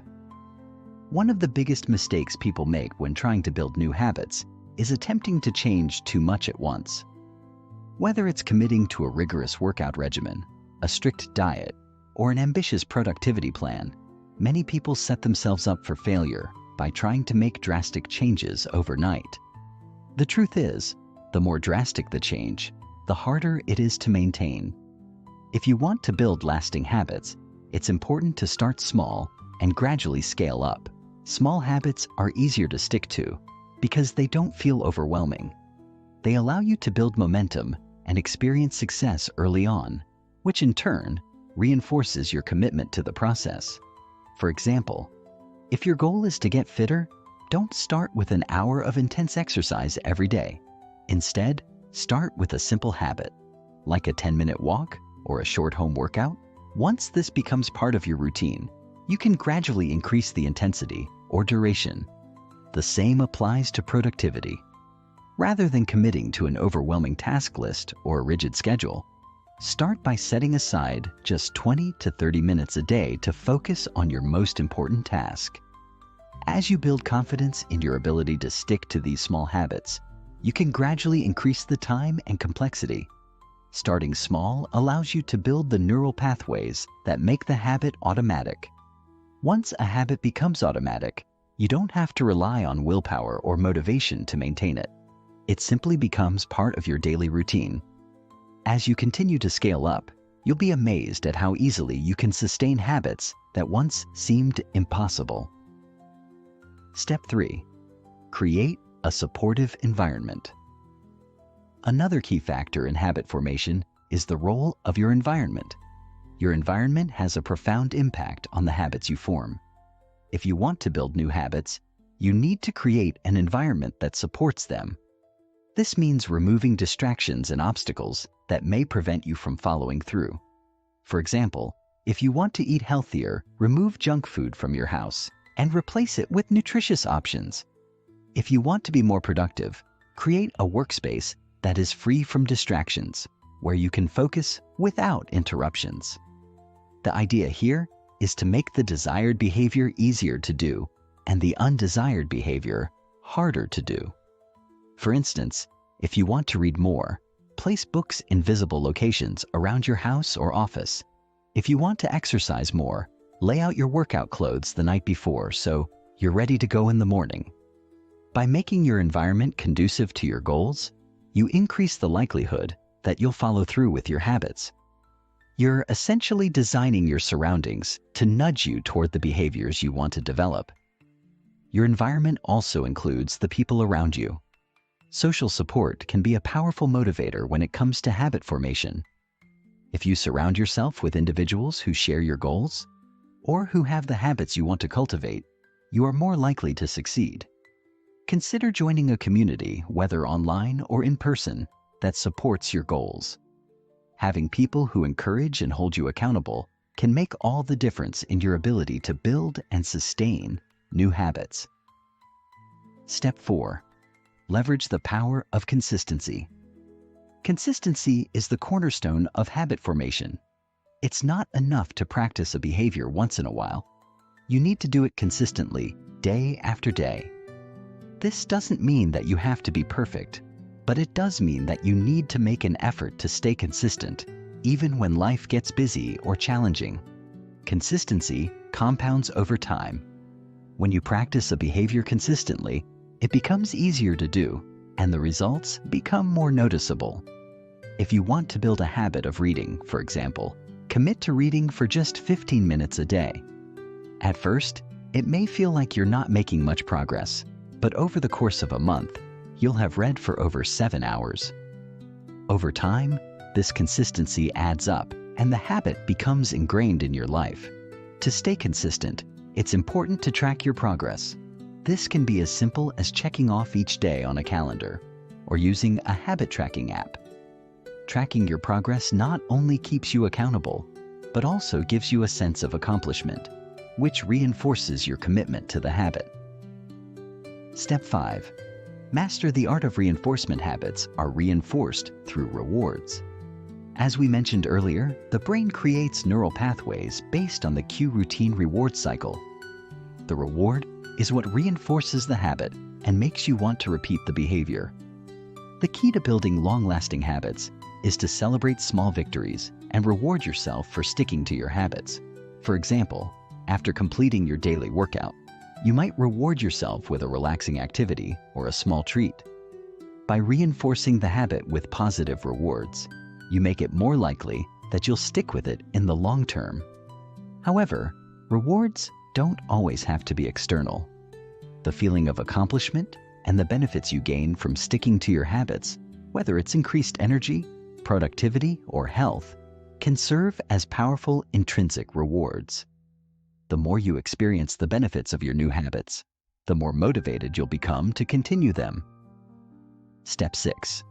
One of the biggest mistakes people make when trying to build new habits is attempting to change too much at once. Whether it's committing to a rigorous workout regimen, a strict diet, or an ambitious productivity plan, many people set themselves up for failure by trying to make drastic changes overnight. The truth is, the more drastic the change, the harder it is to maintain. If you want to build lasting habits, it's important to start small and gradually scale up. Small habits are easier to stick to because they don't feel overwhelming. They allow you to build momentum and experience success early on, which in turn reinforces your commitment to the process. For example, if your goal is to get fitter, don't start with an hour of intense exercise every day. Instead, start with a simple habit, like a 10-minute walk or a short home workout. Once this becomes part of your routine, you can gradually increase the intensity or duration. The same applies to productivity. Rather than committing to an overwhelming task list or a rigid schedule, start by setting aside just 20 to 30 minutes a day to focus on your most important task. As you build confidence in your ability to stick to these small habits, you can gradually increase the time and complexity. Starting small allows you to build the neural pathways that make the habit automatic. Once a habit becomes automatic, you don't have to rely on willpower or motivation to maintain it. It simply becomes part of your daily routine. As you continue to scale up, you'll be amazed at how easily you can sustain habits that once seemed impossible. Step 3. Create a supportive environment. Another key factor in habit formation is the role of your environment. Your environment has a profound impact on the habits you form. If you want to build new habits, you need to create an environment that supports them. This means removing distractions and obstacles that may prevent you from following through. For example, if you want to eat healthier, remove junk food from your house and replace it with nutritious options. If you want to be more productive, create a workspace that is free from distractions, where you can focus without interruptions. The idea here is to make the desired behavior easier to do and the undesired behavior harder to do. For instance, if you want to read more, place books in visible locations around your house or office. If you want to exercise more, lay out your workout clothes the night before so you're ready to go in the morning. By making your environment conducive to your goals, you increase the likelihood that you'll follow through with your habits. You're essentially designing your surroundings to nudge you toward the behaviors you want to develop. Your environment also includes the people around you. Social support can be a powerful motivator when it comes to habit formation. If you surround yourself with individuals who share your goals, or who have the habits you want to cultivate, you are more likely to succeed. Consider joining a community, whether online or in person, that supports your goals. Having people who encourage and hold you accountable can make all the difference in your ability to build and sustain new habits. Step 4. Leverage the power of consistency. Consistency is the cornerstone of habit formation. It's not enough to practice a behavior once in a while. You need to do it consistently, day after day. This doesn't mean that you have to be perfect, but it does mean that you need to make an effort to stay consistent, even when life gets busy or challenging. Consistency compounds over time. When you practice a behavior consistently, it becomes easier to do, and the results become more noticeable. If you want to build a habit of reading, for example, commit to reading for just 15 minutes a day. At first, it may feel like you're not making much progress, but over the course of a month, you'll have read for over 7 hours. Over time, this consistency adds up, and the habit becomes ingrained in your life. To stay consistent, it's important to track your progress. This can be as simple as checking off each day on a calendar, or using a habit tracking app. Tracking your progress not only keeps you accountable, but also gives you a sense of accomplishment, which reinforces your commitment to the habit. Step 5. Master the art of reinforcement. Habits are reinforced through rewards. As we mentioned earlier, the brain creates neural pathways based on the cue routine reward cycle. The reward is what reinforces the habit and makes you want to repeat the behavior. The key to building long-lasting habits is to celebrate small victories and reward yourself for sticking to your habits. For example, after completing your daily workout, you might reward yourself with a relaxing activity or a small treat. By reinforcing the habit with positive rewards, you make it more likely that you'll stick with it in the long term. However, rewards don't always have to be external. The feeling of accomplishment and the benefits you gain from sticking to your habits, whether it's increased energy, productivity, or health, can serve as powerful intrinsic rewards. The more you experience the benefits of your new habits, the more motivated you'll become to continue them. Step 6.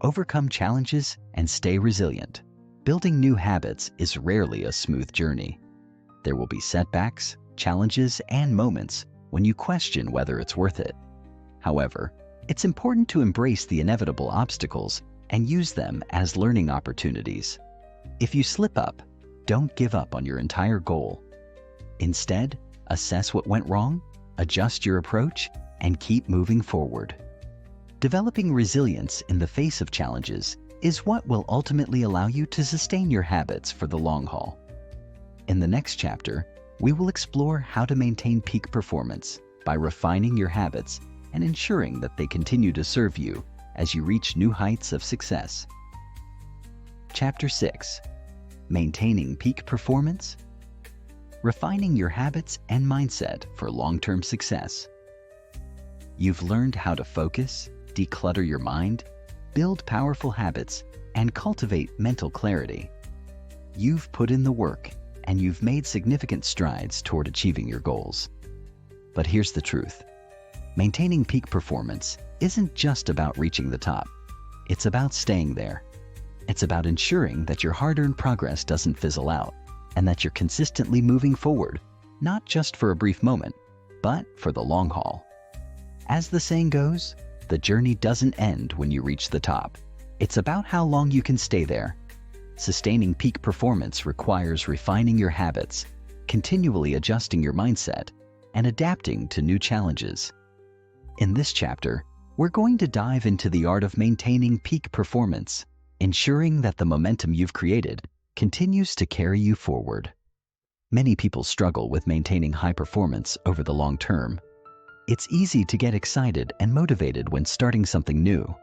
Overcome challenges and stay resilient. Building new habits is rarely a smooth journey. There will be setbacks, challenges, and moments when you question whether it's worth it. However, it's important to embrace the inevitable obstacles and use them as learning opportunities. If you slip up, don't give up on your entire goal. Instead, assess what went wrong, adjust your approach, and keep moving forward. Developing resilience in the face of challenges is what will ultimately allow you to sustain your habits for the long haul. In the next chapter, we will explore how to maintain peak performance by refining your habits and ensuring that they continue to serve you as you reach new heights of success. Chapter 6. Maintaining peak performance. Refining your habits and mindset for long-term success. You've learned how to focus, declutter your mind, build powerful habits, and cultivate mental clarity. You've put in the work, and you've made significant strides toward achieving your goals. But here's the truth. Maintaining peak performance isn't just about reaching the top. It's about staying there. It's about ensuring that your hard-earned progress doesn't fizzle out, and that you're consistently moving forward, not just for a brief moment, but for the long haul. As the saying goes, the journey doesn't end when you reach the top. It's about how long you can stay there. Sustaining peak performance requires refining your habits, continually adjusting your mindset, and adapting to new challenges. In this chapter, we're going to dive into the art of maintaining peak performance, ensuring that the momentum you've created continues to carry you forward. Many people struggle with maintaining high performance over the long term. It's easy to get excited and motivated when starting something new,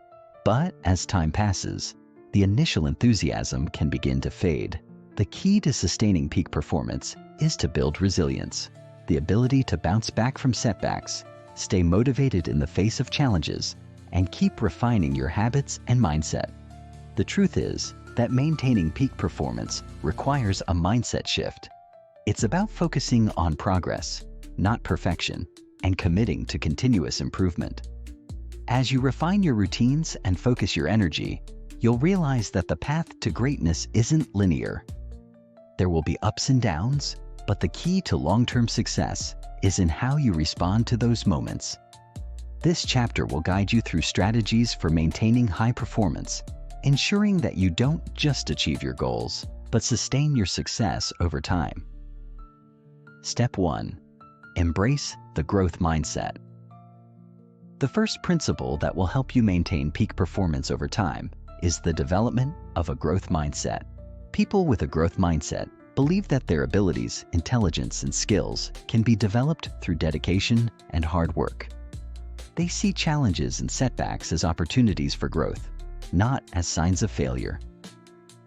but as time passes, the initial enthusiasm can begin to fade. The key to sustaining peak performance is to build resilience, the ability to bounce back from setbacks, stay motivated in the face of challenges, and keep refining your habits and mindset. The truth is that maintaining peak performance requires a mindset shift. It's about focusing on progress, not perfection, and committing to continuous improvement. As you refine your routines and focus your energy, you'll realize that the path to greatness isn't linear. There will be ups and downs, but the key to long-term success is in how you respond to those moments. This chapter will guide you through strategies for maintaining high performance, ensuring that you don't just achieve your goals, but sustain your success over time. Step 1. Embrace the growth mindset. The first principle that will help you maintain peak performance over time is the development of a growth mindset. People with a growth mindset believe that their abilities, intelligence, and skills can be developed through dedication and hard work. They see challenges and setbacks as opportunities for growth, not as signs of failure.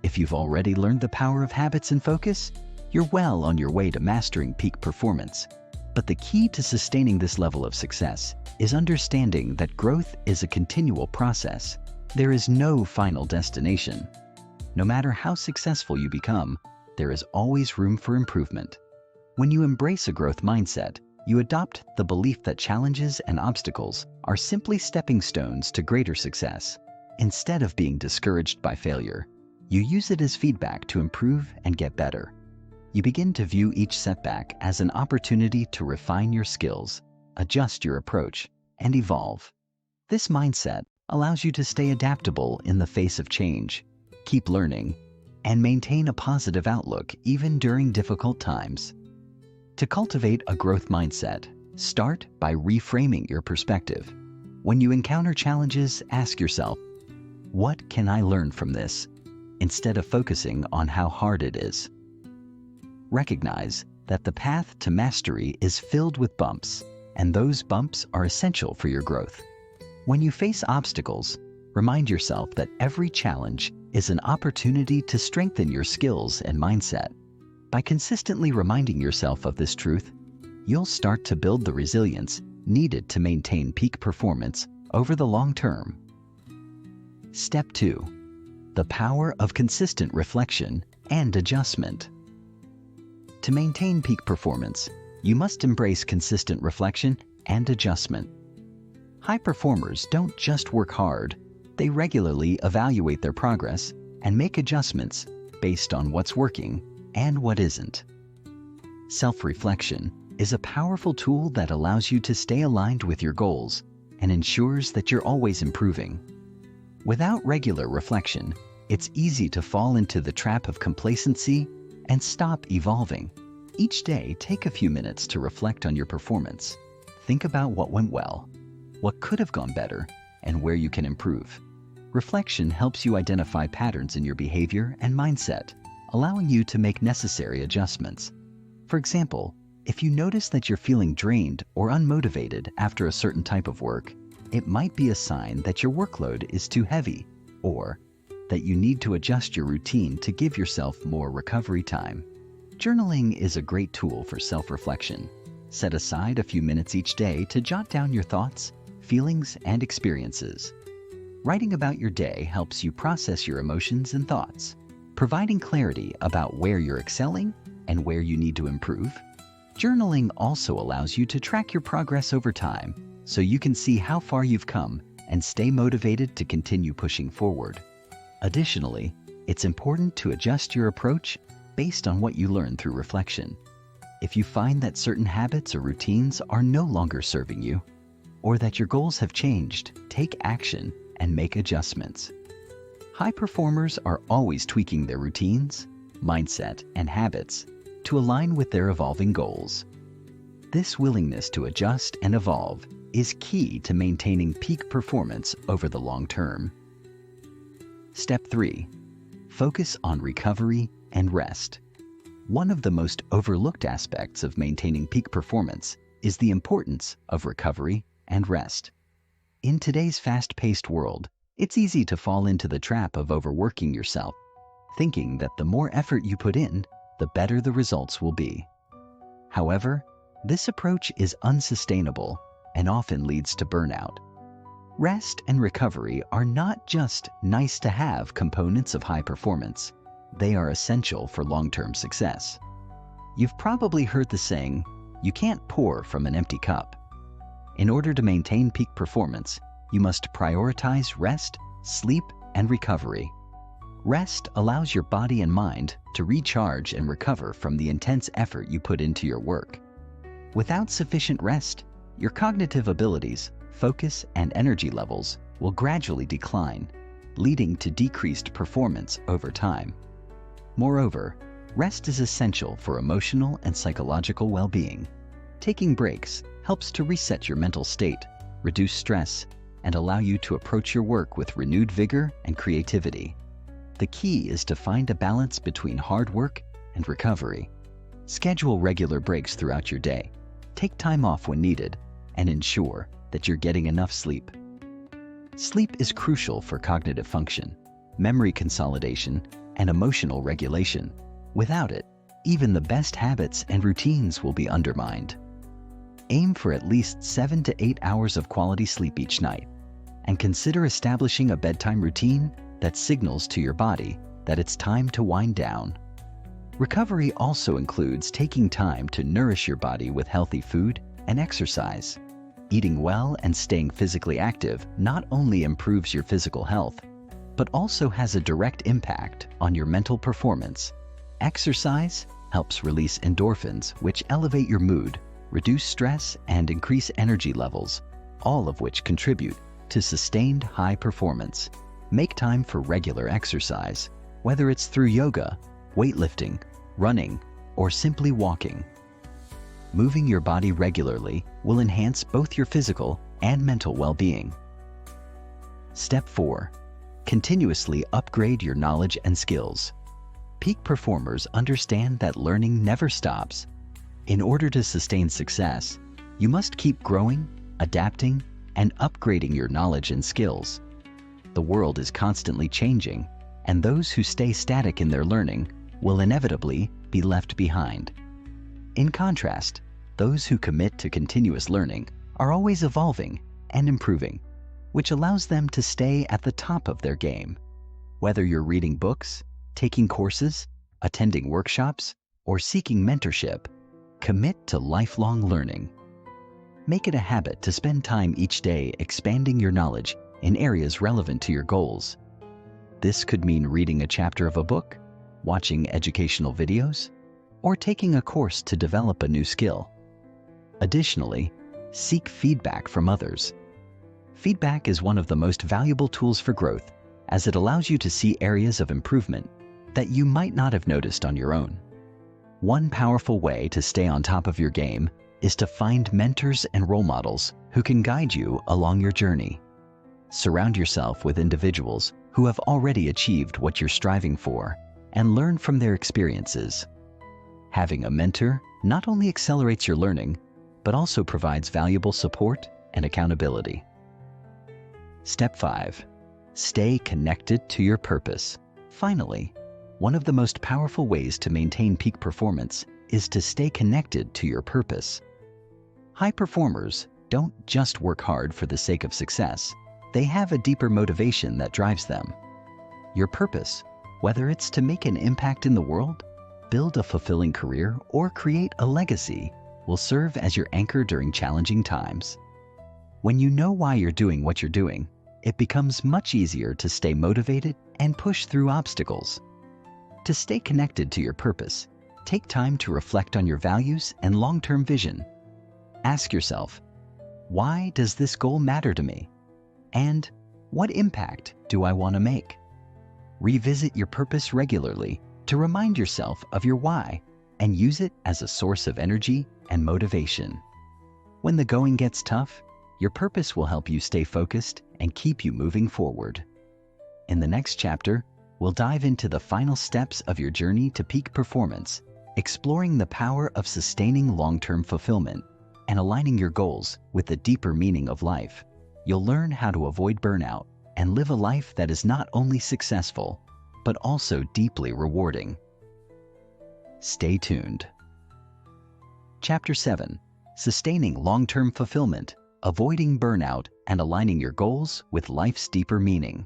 If you've already learned the power of habits and focus, you're well on your way to mastering peak performance. But the key to sustaining this level of success is understanding that growth is a continual process. There is no final destination. No matter how successful you become, there is always room for improvement. When you embrace a growth mindset, you adopt the belief that challenges and obstacles are simply stepping stones to greater success. Instead of being discouraged by failure, you use it as feedback to improve and get better. You begin to view each setback as an opportunity to refine your skills, adjust your approach, and evolve. This mindset allows you to stay adaptable in the face of change, keep learning, and maintain a positive outlook even during difficult times. To cultivate a growth mindset, start by reframing your perspective. When you encounter challenges, ask yourself, what can I learn from this? Instead of focusing on how hard it is. Recognize that the path to mastery is filled with bumps, and those bumps are essential for your growth. When you face obstacles, remind yourself that every challenge is an opportunity to strengthen your skills and mindset. By consistently reminding yourself of this truth, you'll start to build the resilience needed to maintain peak performance over the long term. Step 2. The power of consistent reflection and adjustment. To maintain peak performance, you must embrace consistent reflection and adjustment. High performers don't just work hard, they regularly evaluate their progress and make adjustments based on what's working and what isn't. Self-reflection is a powerful tool that allows you to stay aligned with your goals and ensures that you're always improving. Without regular reflection, it's easy to fall into the trap of complacency and stop evolving. Each day, take a few minutes to reflect on your performance. Think about what went well, what could have gone better, and where you can improve. Reflection helps you identify patterns in your behavior and mindset, allowing you to make necessary adjustments. For example, if you notice that you're feeling drained or unmotivated after a certain type of work, it might be a sign that your workload is too heavy, or that you need to adjust your routine to give yourself more recovery time. Journaling is a great tool for self-reflection. Set aside a few minutes each day to jot down your thoughts, feelings, and experiences. Writing about your day helps you process your emotions and thoughts, providing clarity about where you're excelling and where you need to improve. Journaling also allows you to track your progress over time, so you can see how far you've come and stay motivated to continue pushing forward. Additionally, it's important to adjust your approach based on what you learn through reflection. If you find that certain habits or routines are no longer serving you, or that your goals have changed, take action and make adjustments. High performers are always tweaking their routines, mindset, and habits to align with their evolving goals. This willingness to adjust and evolve is key to maintaining peak performance over the long term. Step 3. Focus on recovery and rest. One of the most overlooked aspects of maintaining peak performance is the importance of recovery and rest. In today's fast-paced world, it's easy to fall into the trap of overworking yourself, thinking that the more effort you put in, the better the results will be. However, this approach is unsustainable and often leads to burnout. Rest and recovery are not just nice-to-have components of high performance. They are essential for long-term success. You've probably heard the saying, "You can't pour from an empty cup." In order to maintain peak performance, you must prioritize rest, sleep, and recovery. Rest allows your body and mind to recharge and recover from the intense effort you put into your work. Without sufficient rest, your cognitive abilities, focus, and energy levels will gradually decline, leading to decreased performance over time. Moreover, rest is essential for emotional and psychological well-being. Taking breaks helps to reset your mental state, reduce stress, and allow you to approach your work with renewed vigor and creativity. The key is to find a balance between hard work and recovery. Schedule regular breaks throughout your day. Take time off when needed, and ensure that you're getting enough sleep. Sleep is crucial for cognitive function, memory consolidation, and emotional regulation. Without it, even the best habits and routines will be undermined. Aim for at least 7 to 8 hours of quality sleep each night, and consider establishing a bedtime routine that signals to your body that it's time to wind down. Recovery also includes taking time to nourish your body with healthy food and exercise. Eating well and staying physically active not only improves your physical health, but also has a direct impact on your mental performance. Exercise helps release endorphins, which elevate your mood, reduce stress, and increase energy levels, all of which contribute to sustained high performance. Make time for regular exercise, whether it's through yoga, weightlifting, running, or simply walking. Moving your body regularly will enhance both your physical and mental well-being. Step 4. Continuously upgrade your knowledge and skills. Peak performers understand that learning never stops. In order to sustain success, you must keep growing, adapting, and upgrading your knowledge and skills. The world is constantly changing, and those who stay static in their learning will inevitably be left behind. In contrast, those who commit to continuous learning are always evolving and improving, which allows them to stay at the top of their game. Whether you're reading books, taking courses, attending workshops, or seeking mentorship, commit to lifelong learning. Make it a habit to spend time each day expanding your knowledge in areas relevant to your goals. This could mean reading a chapter of a book, watching educational videos, or taking a course to develop a new skill. Additionally, seek feedback from others. Feedback is one of the most valuable tools for growth, as it allows you to see areas of improvement that you might not have noticed on your own. One powerful way to stay on top of your game is to find mentors and role models who can guide you along your journey. Surround yourself with individuals who have already achieved what you're striving for and learn from their experiences. Having a mentor not only accelerates your learning, but also provides valuable support and accountability. Step 5. Stay connected to your purpose. Finally, one of the most powerful ways to maintain peak performance is to stay connected to your purpose. High performers don't just work hard for the sake of success. They have a deeper motivation that drives them. Your purpose, whether it's to make an impact in the world, build a fulfilling career, or create a legacy, will serve as your anchor during challenging times. When you know why you're doing what you're doing, it becomes much easier to stay motivated and push through obstacles. To stay connected to your purpose, take time to reflect on your values and long-term vision. Ask yourself, why does this goal matter to me? And what impact do I want to make? Revisit your purpose regularly to remind yourself of your why and use it as a source of energy and motivation. When the going gets tough, your purpose will help you stay focused and keep you moving forward. In the next chapter, we'll dive into the final steps of your journey to peak performance, exploring the power of sustaining long-term fulfillment and aligning your goals with the deeper meaning of life. You'll learn how to avoid burnout and live a life that is not only successful, but also deeply rewarding. Stay tuned. Chapter 7. Sustaining long-term fulfillment, avoiding burnout, and aligning your goals with life's deeper meaning.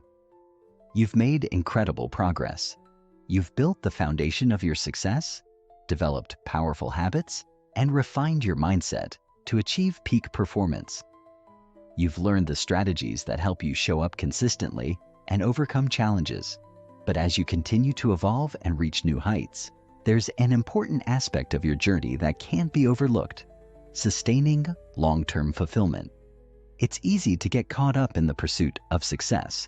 You've made incredible progress. You've built the foundation of your success, developed powerful habits, and refined your mindset to achieve peak performance. You've learned the strategies that help you show up consistently and overcome challenges. But as you continue to evolve and reach new heights, there's an important aspect of your journey that can't be overlooked: sustaining long-term fulfillment. It's easy to get caught up in the pursuit of success,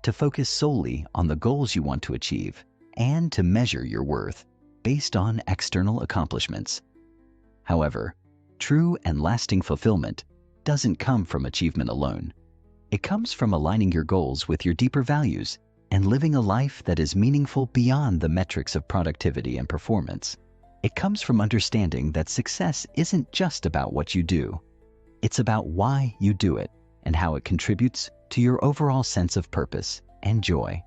to focus solely on the goals you want to achieve, and to measure your worth based on external accomplishments. However, true and lasting fulfillment doesn't come from achievement alone. It comes from aligning your goals with your deeper values and living a life that is meaningful beyond the metrics of productivity and performance. It comes from understanding that success isn't just about what you do. It's about why you do it and how it contributes to your overall sense of purpose and joy.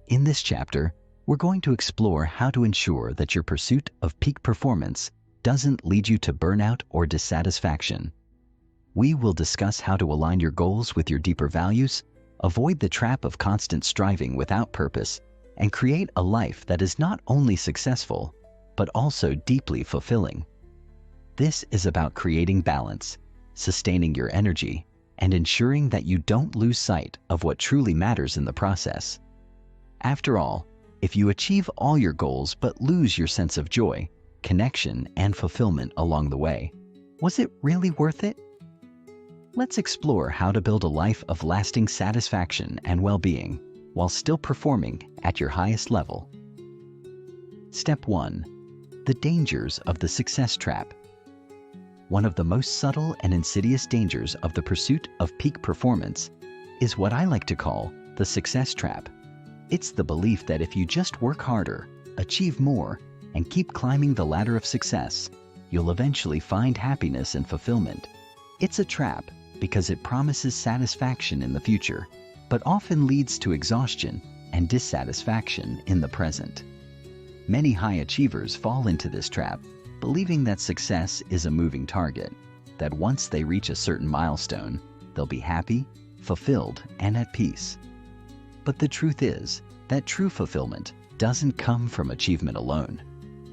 In this chapter, we're going to explore how to ensure that your pursuit of peak performance doesn't lead you to burnout or dissatisfaction. We will discuss how to align your goals with your deeper values, avoid the trap of constant striving without purpose, and create a life that is not only successful, but also deeply fulfilling. This is about creating balance, sustaining your energy, and ensuring that you don't lose sight of what truly matters in the process. After all, if you achieve all your goals but lose your sense of joy, connection, and fulfillment along the way, was it really worth it? Let's explore how to build a life of lasting satisfaction and well-being while still performing at your highest level. Step 1. The dangers of the success trap. One of the most subtle and insidious dangers of the pursuit of peak performance is what I like to call the success trap. It's the belief that if you just work harder, achieve more, and keep climbing the ladder of success, you'll eventually find happiness and fulfillment. It's a trap because it promises satisfaction in the future, but often leads to exhaustion and dissatisfaction in the present. Many high achievers fall into this trap, believing that success is a moving target, that once they reach a certain milestone, they'll be happy, fulfilled, and at peace. But the truth is that true fulfillment doesn't come from achievement alone.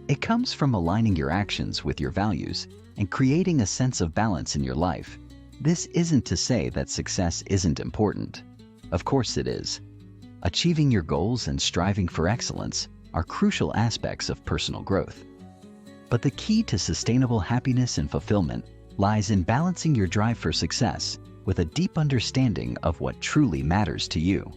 It comes from aligning your actions with your values and creating a sense of balance in your life. This isn't to say that success isn't important. Of course it is. Achieving your goals and striving for excellence are crucial aspects of personal growth. But the key to sustainable happiness and fulfillment lies in balancing your drive for success with a deep understanding of what truly matters to you.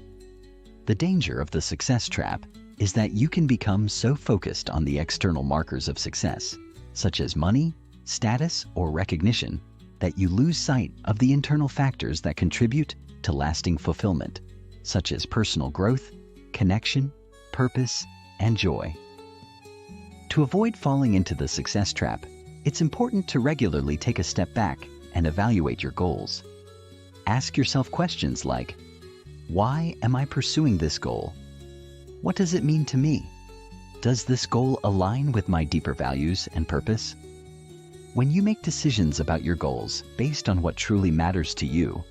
The danger of the success trap is that you can become so focused on the external markers of success, such as money, status, or recognition, that you lose sight of the internal factors that contribute to lasting fulfillment, such as personal growth, connection, purpose, and joy. To avoid falling into the success trap, it's important to regularly take a step back and evaluate your goals. Ask yourself questions like, why am I pursuing this goal? What does it mean to me? Does this goal align with my deeper values and purpose? When you make decisions about your goals based on what truly matters to you,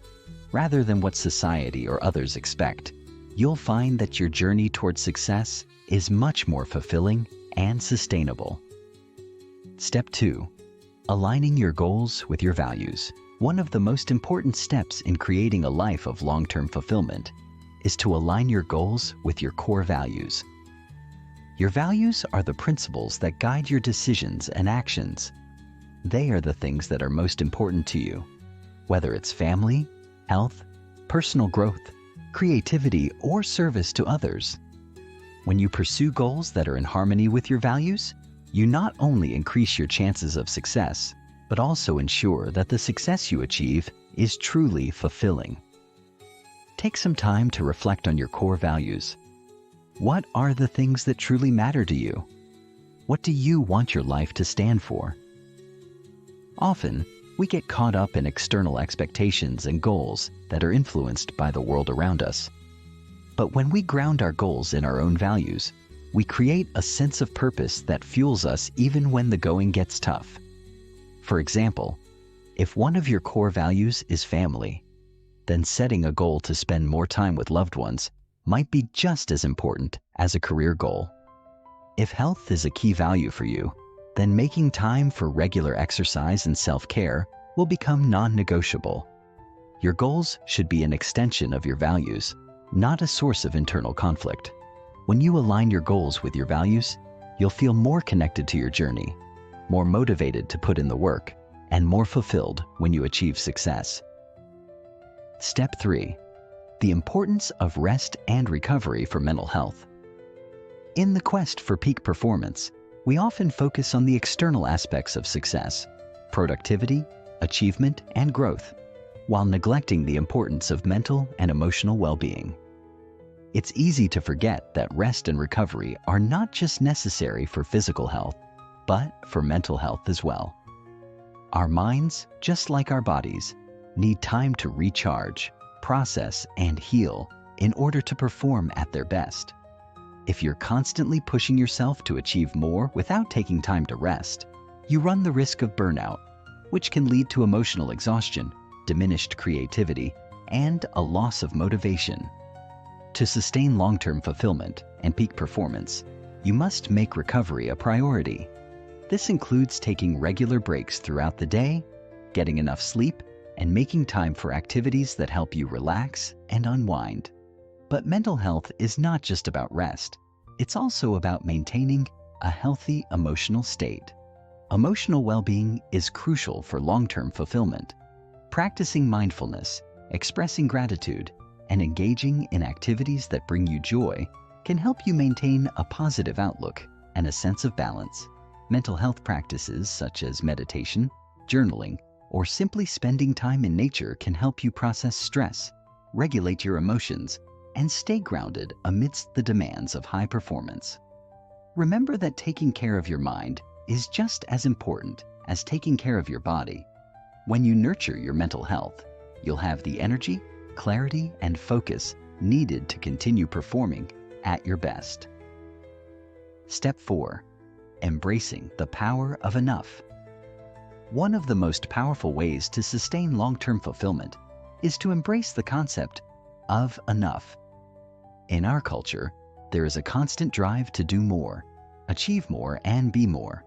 rather than what society or others expect, you'll find that your journey towards success is much more fulfilling and sustainable. Step 2. Aligning your goals with your values. One of the most important steps in creating a life of long-term fulfillment is to align your goals with your core values. Your values are the principles that guide your decisions and actions. They are the things that are most important to you, whether it's family, health, personal growth, creativity, or service to others. When you pursue goals that are in harmony with your values, you not only increase your chances of success, but also ensure that the success you achieve is truly fulfilling. Take some time to reflect on your core values. What are the things that truly matter to you? What do you want your life to stand for? Often, we get caught up in external expectations and goals that are influenced by the world around us. But when we ground our goals in our own values, we create a sense of purpose that fuels us even when the going gets tough. For example, if one of your core values is family, then setting a goal to spend more time with loved ones might be just as important as a career goal. If health is a key value for you, then making time for regular exercise and self-care will become non-negotiable. Your goals should be an extension of your values, not a source of internal conflict. When you align your goals with your values, you'll feel more connected to your journey, more motivated to put in the work, and more fulfilled when you achieve success. Step 3. The importance of rest and recovery for mental health. In the quest for peak performance, we often focus on the external aspects of success, productivity, achievement, and growth, while neglecting the importance of mental and emotional well-being. It's easy to forget that rest and recovery are not just necessary for physical health, but for mental health as well. Our minds, just like our bodies, need time to recharge, process, and heal in order to perform at their best. If you're constantly pushing yourself to achieve more without taking time to rest, you run the risk of burnout, which can lead to emotional exhaustion, diminished creativity, and a loss of motivation. To sustain long-term fulfillment and peak performance, you must make recovery a priority. This includes taking regular breaks throughout the day, getting enough sleep, and making time for activities that help you relax and unwind. But mental health is not just about rest. It's also about maintaining a healthy emotional state. Emotional well-being is crucial for long-term fulfillment. Practicing mindfulness, expressing gratitude, and engaging in activities that bring you joy can help you maintain a positive outlook and a sense of balance. Mental health practices such as meditation, journaling, or simply spending time in nature can help you process stress, regulate your emotions, and stay grounded amidst the demands of high performance. Remember that taking care of your mind is just as important as taking care of your body. When you nurture your mental health, you'll have the energy, clarity, and focus needed to continue performing at your best. Step 4. Embracing the power of enough. One of the most powerful ways to sustain long-term fulfillment is to embrace the concept of enough. In our culture, there is a constant drive to do more, achieve more, and be more.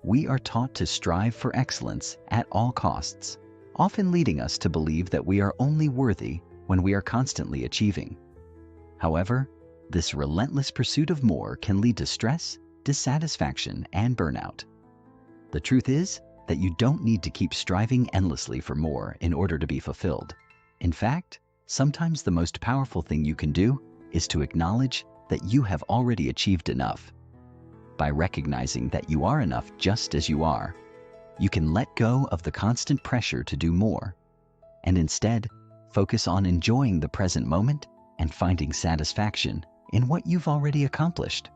We are taught to strive for excellence at all costs, often leading us to believe that we are only worthy when we are constantly achieving. However, this relentless pursuit of more can lead to stress, dissatisfaction, and burnout. The truth is that you don't need to keep striving endlessly for more in order to be fulfilled. In fact, sometimes the most powerful thing you can do is to acknowledge that you have already achieved enough. By recognizing that you are enough just as you are, you can let go of the constant pressure to do more, and instead focus on enjoying the present moment and finding satisfaction in what you've already accomplished.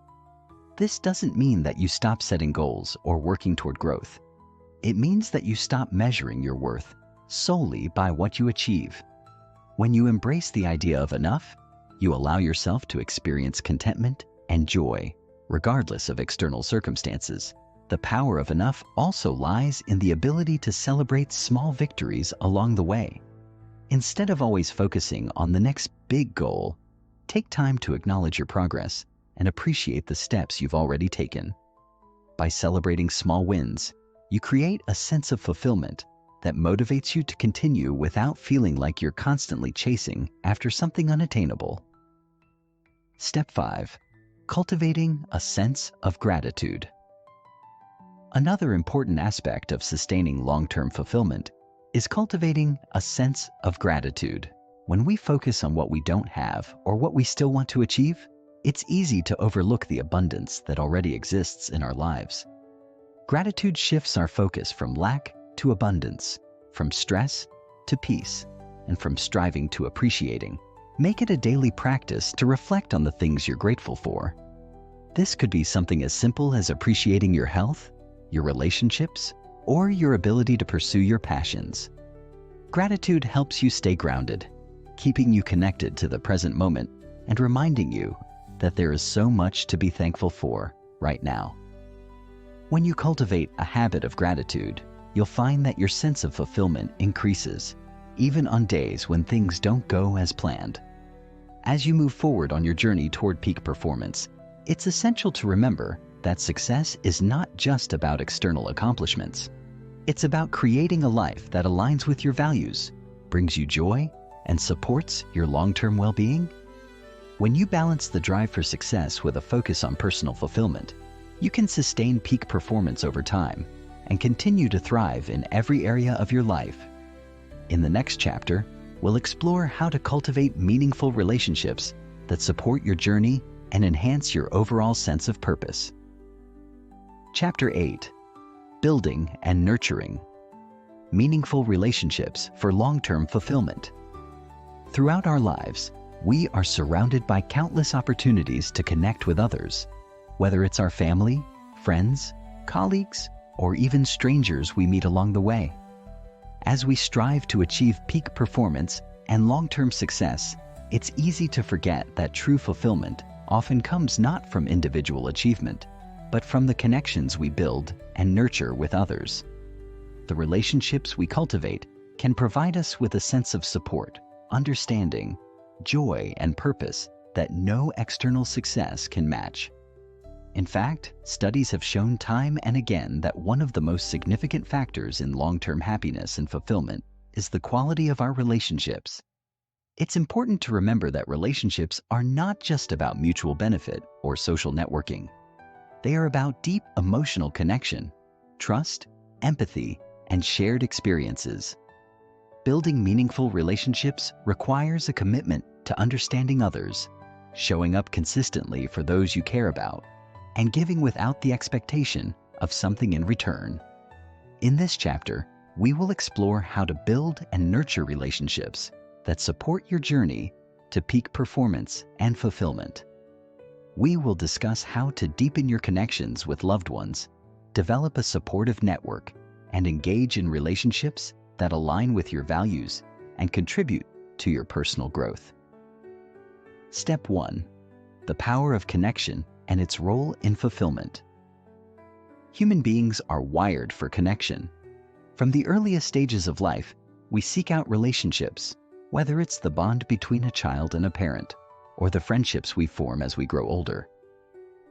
This doesn't mean that you stop setting goals or working toward growth. It means that you stop measuring your worth solely by what you achieve. When you embrace the idea of enough, you allow yourself to experience contentment and joy, regardless of external circumstances. The power of enough also lies in the ability to celebrate small victories along the way. Instead of always focusing on the next big goal, take time to acknowledge your progress and appreciate the steps you've already taken. By celebrating small wins, you create a sense of fulfillment that motivates you to continue without feeling like you're constantly chasing after something unattainable. Step 5. Cultivating a sense of gratitude. Another important aspect of sustaining long-term fulfillment is cultivating a sense of gratitude. When we focus on what we don't have or what we still want to achieve, it's easy to overlook the abundance that already exists in our lives. Gratitude shifts our focus from lack to abundance, from stress to peace, and from striving to appreciating. Make it a daily practice to reflect on the things you're grateful for. This could be something as simple as appreciating your health, your relationships, or your ability to pursue your passions. Gratitude helps you stay grounded, keeping you connected to the present moment and reminding you that there is so much to be thankful for right now. When you cultivate a habit of gratitude, you'll find that your sense of fulfillment increases, even on days when things don't go as planned. As you move forward on your journey toward peak performance, it's essential to remember that success is not just about external accomplishments. It's about creating a life that aligns with your values, brings you joy, and supports your long-term well-being. When you balance the drive for success with a focus on personal fulfillment, you can sustain peak performance over time and continue to thrive in every area of your life. In the next chapter, we'll explore how to cultivate meaningful relationships that support your journey and enhance your overall sense of purpose. Chapter 8: Building and Nurturing Meaningful Relationships for Long-Term Fulfillment. Throughout our lives, we are surrounded by countless opportunities to connect with others, whether it's our family, friends, colleagues, or even strangers we meet along the way. As we strive to achieve peak performance and long-term success, it's easy to forget that true fulfillment often comes not from individual achievement, but from the connections we build and nurture with others. The relationships we cultivate can provide us with a sense of support, understanding, joy, and purpose that no external success can match. In fact, studies have shown time and again that one of the most significant factors in long-term happiness and fulfillment is the quality of our relationships. It's important to remember that relationships are not just about mutual benefit or social networking. They are about deep emotional connection, trust, empathy, and shared experiences. Building meaningful relationships requires a commitment to understanding others, showing up consistently for those you care about, and giving without the expectation of something in return. In this chapter, we will explore how to build and nurture relationships that support your journey to peak performance and fulfillment. We will discuss how to deepen your connections with loved ones, develop a supportive network, and engage in relationships that align with your values and contribute to your personal growth. Step 1: The power of connection and its role in fulfillment. Human beings are wired for connection. From the earliest stages of life, we seek out relationships, whether it's the bond between a child and a parent, or the friendships we form as we grow older.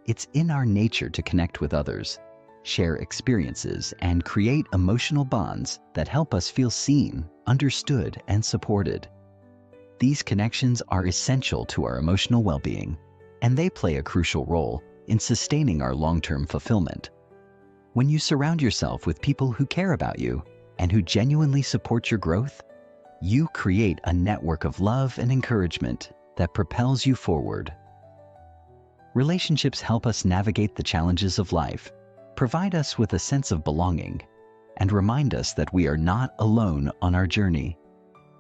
It's in our nature to connect with others, share experiences, and create emotional bonds that help us feel seen, understood, and supported. These connections are essential to our emotional well-being, and they play a crucial role in sustaining our long-term fulfillment. When you surround yourself with people who care about you and who genuinely support your growth, you create a network of love and encouragement that propels you forward. Relationships help us navigate the challenges of life, provide us with a sense of belonging, and remind us that we are not alone on our journey.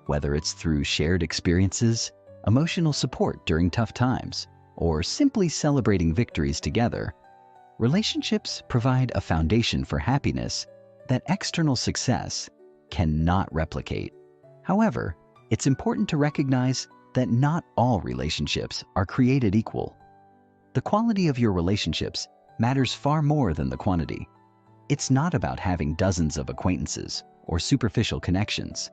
Whether it's through shared experiences, emotional support during tough times, or simply celebrating victories together, relationships provide a foundation for happiness that external success cannot replicate. However, it's important to recognize that not all relationships are created equal. The quality of your relationships matters far more than the quantity. It's not about having dozens of acquaintances or superficial connections.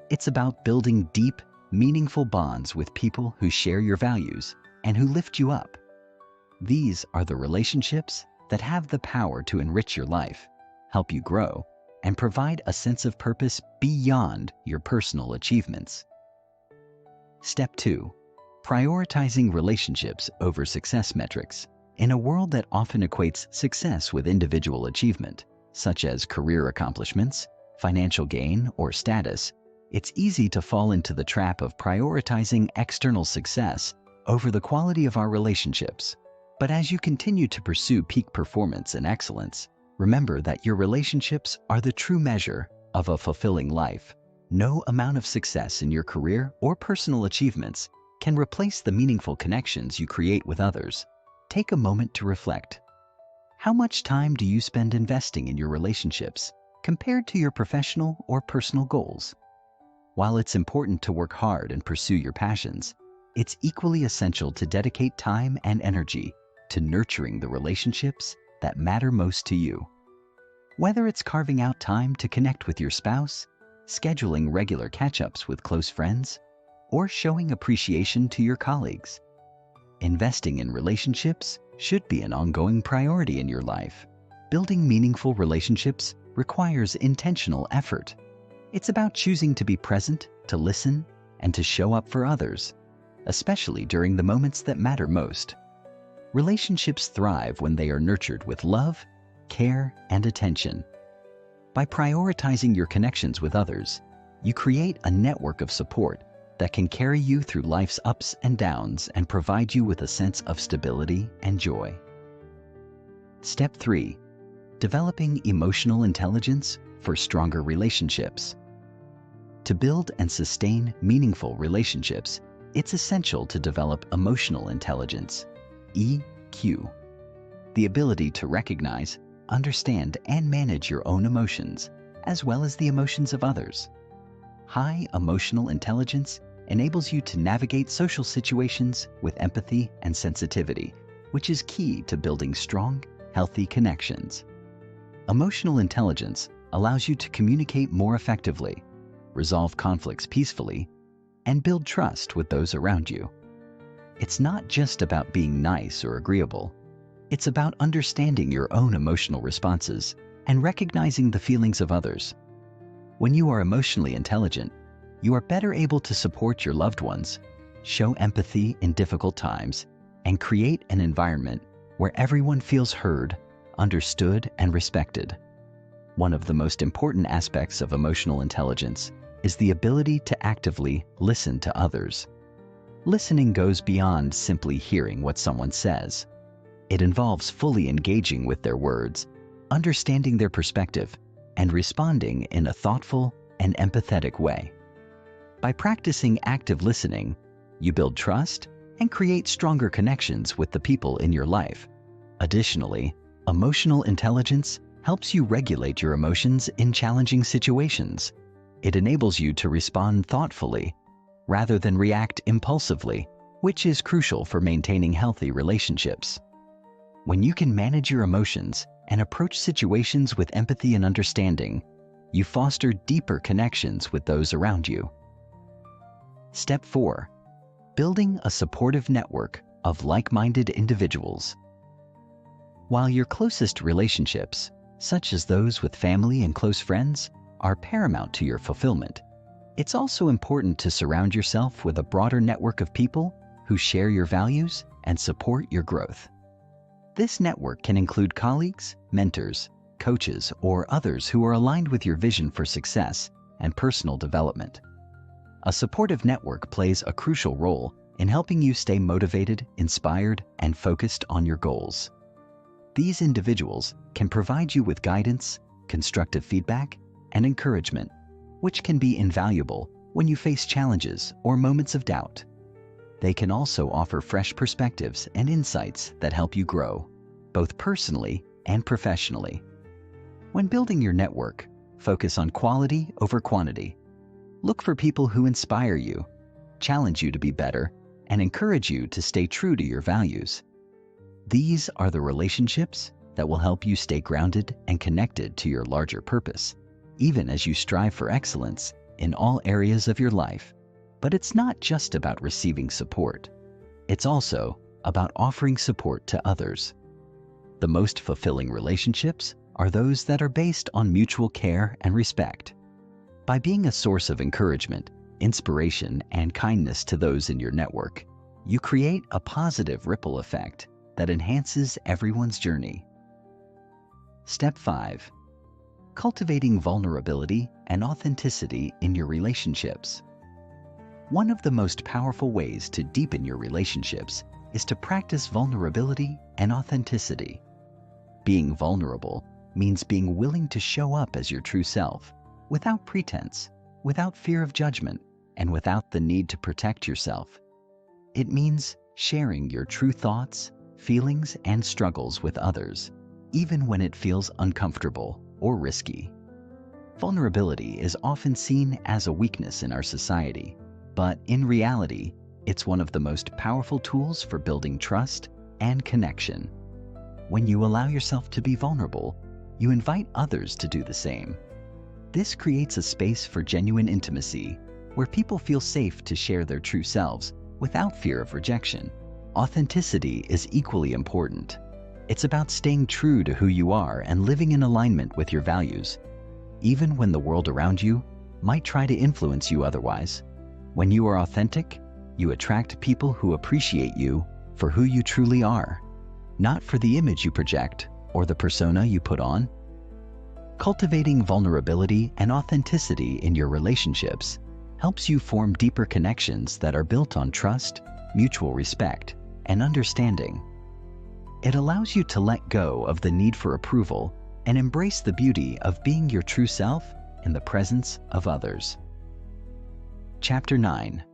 It's about building deep, meaningful bonds with people who share your values and who lift you up. These are the relationships that have the power to enrich your life, help you grow, and provide a sense of purpose beyond your personal achievements. Step 2: Prioritizing relationships over success metrics. In a world that often equates success with individual achievement, such as career accomplishments, financial gain, or status, it's easy to fall into the trap of prioritizing external success over the quality of our relationships. But as you continue to pursue peak performance and excellence, remember that your relationships are the true measure of a fulfilling life. No amount of success in your career or personal achievements can replace the meaningful connections you create with others. Take a moment to reflect. How much time do you spend investing in your relationships compared to your professional or personal goals? While it's important to work hard and pursue your passions, it's equally essential to dedicate time and energy to nurturing the relationships that matter most to you. Whether it's carving out time to connect with your spouse, scheduling regular catch-ups with close friends, or showing appreciation to your colleagues, investing in relationships should be an ongoing priority in your life. Building meaningful relationships requires intentional effort. It's about choosing to be present, to listen, and to show up for others, especially during the moments that matter most. Relationships thrive when they are nurtured with love, care, and attention. By prioritizing your connections with others, you create a network of support that can carry you through life's ups and downs and provide you with a sense of stability and joy. Step 3. Developing emotional intelligence for stronger relationships. To build and sustain meaningful relationships, it's essential to develop emotional intelligence, EQ, the ability to recognize, understand, and manage your own emotions, as well as the emotions of others. High emotional intelligence enables you to navigate social situations with empathy and sensitivity, which is key to building strong, healthy connections. Emotional intelligence allows you to communicate more effectively, resolve conflicts peacefully, and build trust with those around you. It's not just about being nice or agreeable. It's about understanding your own emotional responses and recognizing the feelings of others. When you are emotionally intelligent, you are better able to support your loved ones, show empathy in difficult times, and create an environment where everyone feels heard, understood, and respected. One of the most important aspects of emotional intelligence is the ability to actively listen to others. Listening goes beyond simply hearing what someone says. It involves fully engaging with their words, understanding their perspective, and responding in a thoughtful and empathetic way. By practicing active listening, you build trust and create stronger connections with the people in your life. Additionally, emotional intelligence helps you regulate your emotions in challenging situations. It enables you to respond thoughtfully rather than react impulsively, which is crucial for maintaining healthy relationships. When you can manage your emotions and approach situations with empathy and understanding, you foster deeper connections with those around you. Step 4. Building a supportive network of like-minded individuals. While your closest relationships, such as those with family and close friends, are paramount to your fulfillment, it's also important to surround yourself with a broader network of people who share your values and support your growth. This network can include colleagues, mentors, coaches, or others who are aligned with your vision for success and personal development. A supportive network plays a crucial role in helping you stay motivated, inspired, and focused on your goals. These individuals can provide you with guidance, constructive feedback, and encouragement, which can be invaluable when you face challenges or moments of doubt. They can also offer fresh perspectives and insights that help you grow, both personally and professionally. When building your network, focus on quality over quantity. Look for people who inspire you, challenge you to be better, and encourage you to stay true to your values. These are the relationships that will help you stay grounded and connected to your larger purpose, even as you strive for excellence in all areas of your life. But it's not just about receiving support. It's also about offering support to others. The most fulfilling relationships are those that are based on mutual care and respect. By being a source of encouragement, inspiration, and kindness to those in your network, you create a positive ripple effect that enhances everyone's journey. Step 5. Cultivating vulnerability and authenticity in your relationships. One of the most powerful ways to deepen your relationships is to practice vulnerability and authenticity. Being vulnerable means being willing to show up as your true self, without pretense, without fear of judgment, and without the need to protect yourself. It means sharing your true thoughts, feelings, and struggles with others, even when it feels uncomfortable or risky. Vulnerability is often seen as a weakness in our society, but in reality, it's one of the most powerful tools for building trust and connection. When you allow yourself to be vulnerable, you invite others to do the same. This creates a space for genuine intimacy, where people feel safe to share their true selves without fear of rejection. Authenticity is equally important. It's about staying true to who you are and living in alignment with your values, even when the world around you might try to influence you otherwise. When you are authentic, you attract people who appreciate you for who you truly are, not for the image you project or the persona you put on. Cultivating vulnerability and authenticity in your relationships helps you form deeper connections that are built on trust, mutual respect, and understanding. It allows you to let go of the need for approval and embrace the beauty of being your true self in the presence of others. Chapter 9.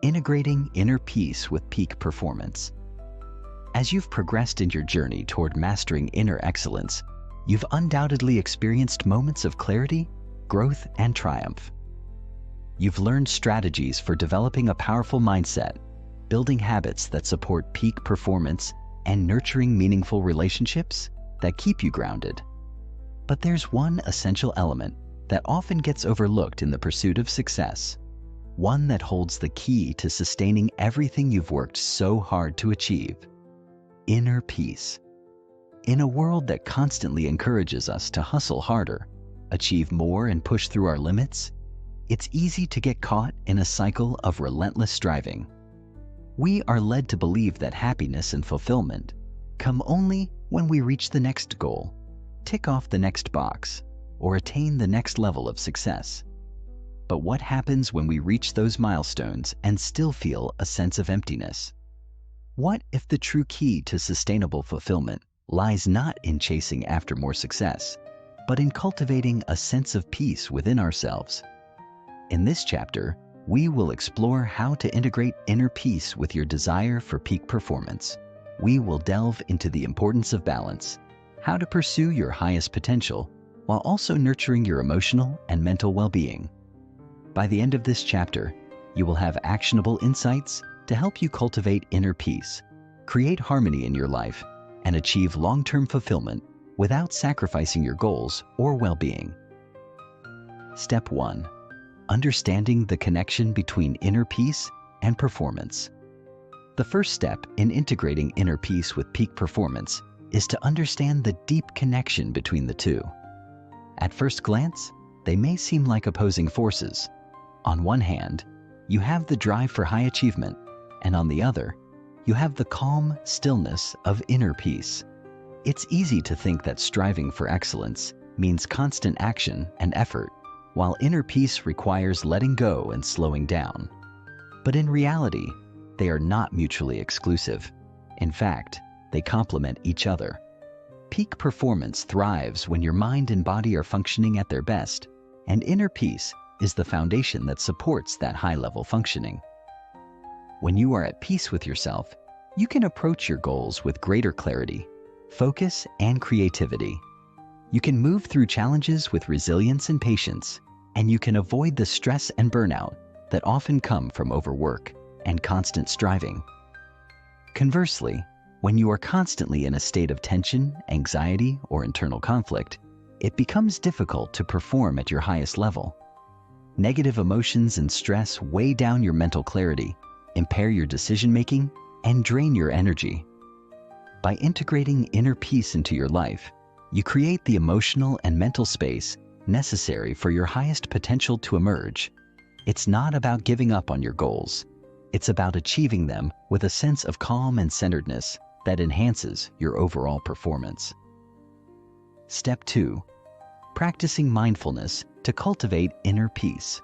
Integrating Inner Peace with Peak Performance. As you've progressed in your journey toward mastering inner excellence, you've undoubtedly experienced moments of clarity, growth, and triumph. You've learned strategies for developing a powerful mindset, building habits that support peak performance, and nurturing meaningful relationships that keep you grounded. But there's one essential element that often gets overlooked in the pursuit of success, one that holds the key to sustaining everything you've worked so hard to achieve: inner peace. In a world that constantly encourages us to hustle harder, achieve more, and push through our limits, it's easy to get caught in a cycle of relentless striving. We are led to believe that happiness and fulfillment come only when we reach the next goal, tick off the next box, or attain the next level of success. But what happens when we reach those milestones and still feel a sense of emptiness? What if the true key to sustainable fulfillment lies not in chasing after more success, but in cultivating a sense of peace within ourselves? In this chapter, we will explore how to integrate inner peace with your desire for peak performance. We will delve into the importance of balance, how to pursue your highest potential while also nurturing your emotional and mental well-being. By the end of this chapter, you will have actionable insights to help you cultivate inner peace, create harmony in your life, and achieve long-term fulfillment without sacrificing your goals or well-being. Step 1. Understanding the connection between inner peace and performance. The first step in integrating inner peace with peak performance is to understand the deep connection between the two. At first glance, they may seem like opposing forces. On one hand, you have the drive for high achievement, and on the other, you have the calm stillness of inner peace. It's easy to think that striving for excellence means constant action and effort, while inner peace requires letting go and slowing down. But in reality, they are not mutually exclusive. In fact, they complement each other. Peak performance thrives when your mind and body are functioning at their best, and inner peace is the foundation that supports that high-level functioning. When you are at peace with yourself, you can approach your goals with greater clarity, focus, and creativity. You can move through challenges with resilience and patience, and you can avoid the stress and burnout that often come from overwork and constant striving. Conversely, when you are constantly in a state of tension, anxiety, or internal conflict, it becomes difficult to perform at your highest level. Negative emotions and stress weigh down your mental clarity, impair your decision-making, and drain your energy. By integrating inner peace into your life, you create the emotional and mental space necessary for your highest potential to emerge. It's not about giving up on your goals. It's about achieving them with a sense of calm and centeredness that enhances your overall performance. Step 2. Practicing mindfulness to cultivate inner peace.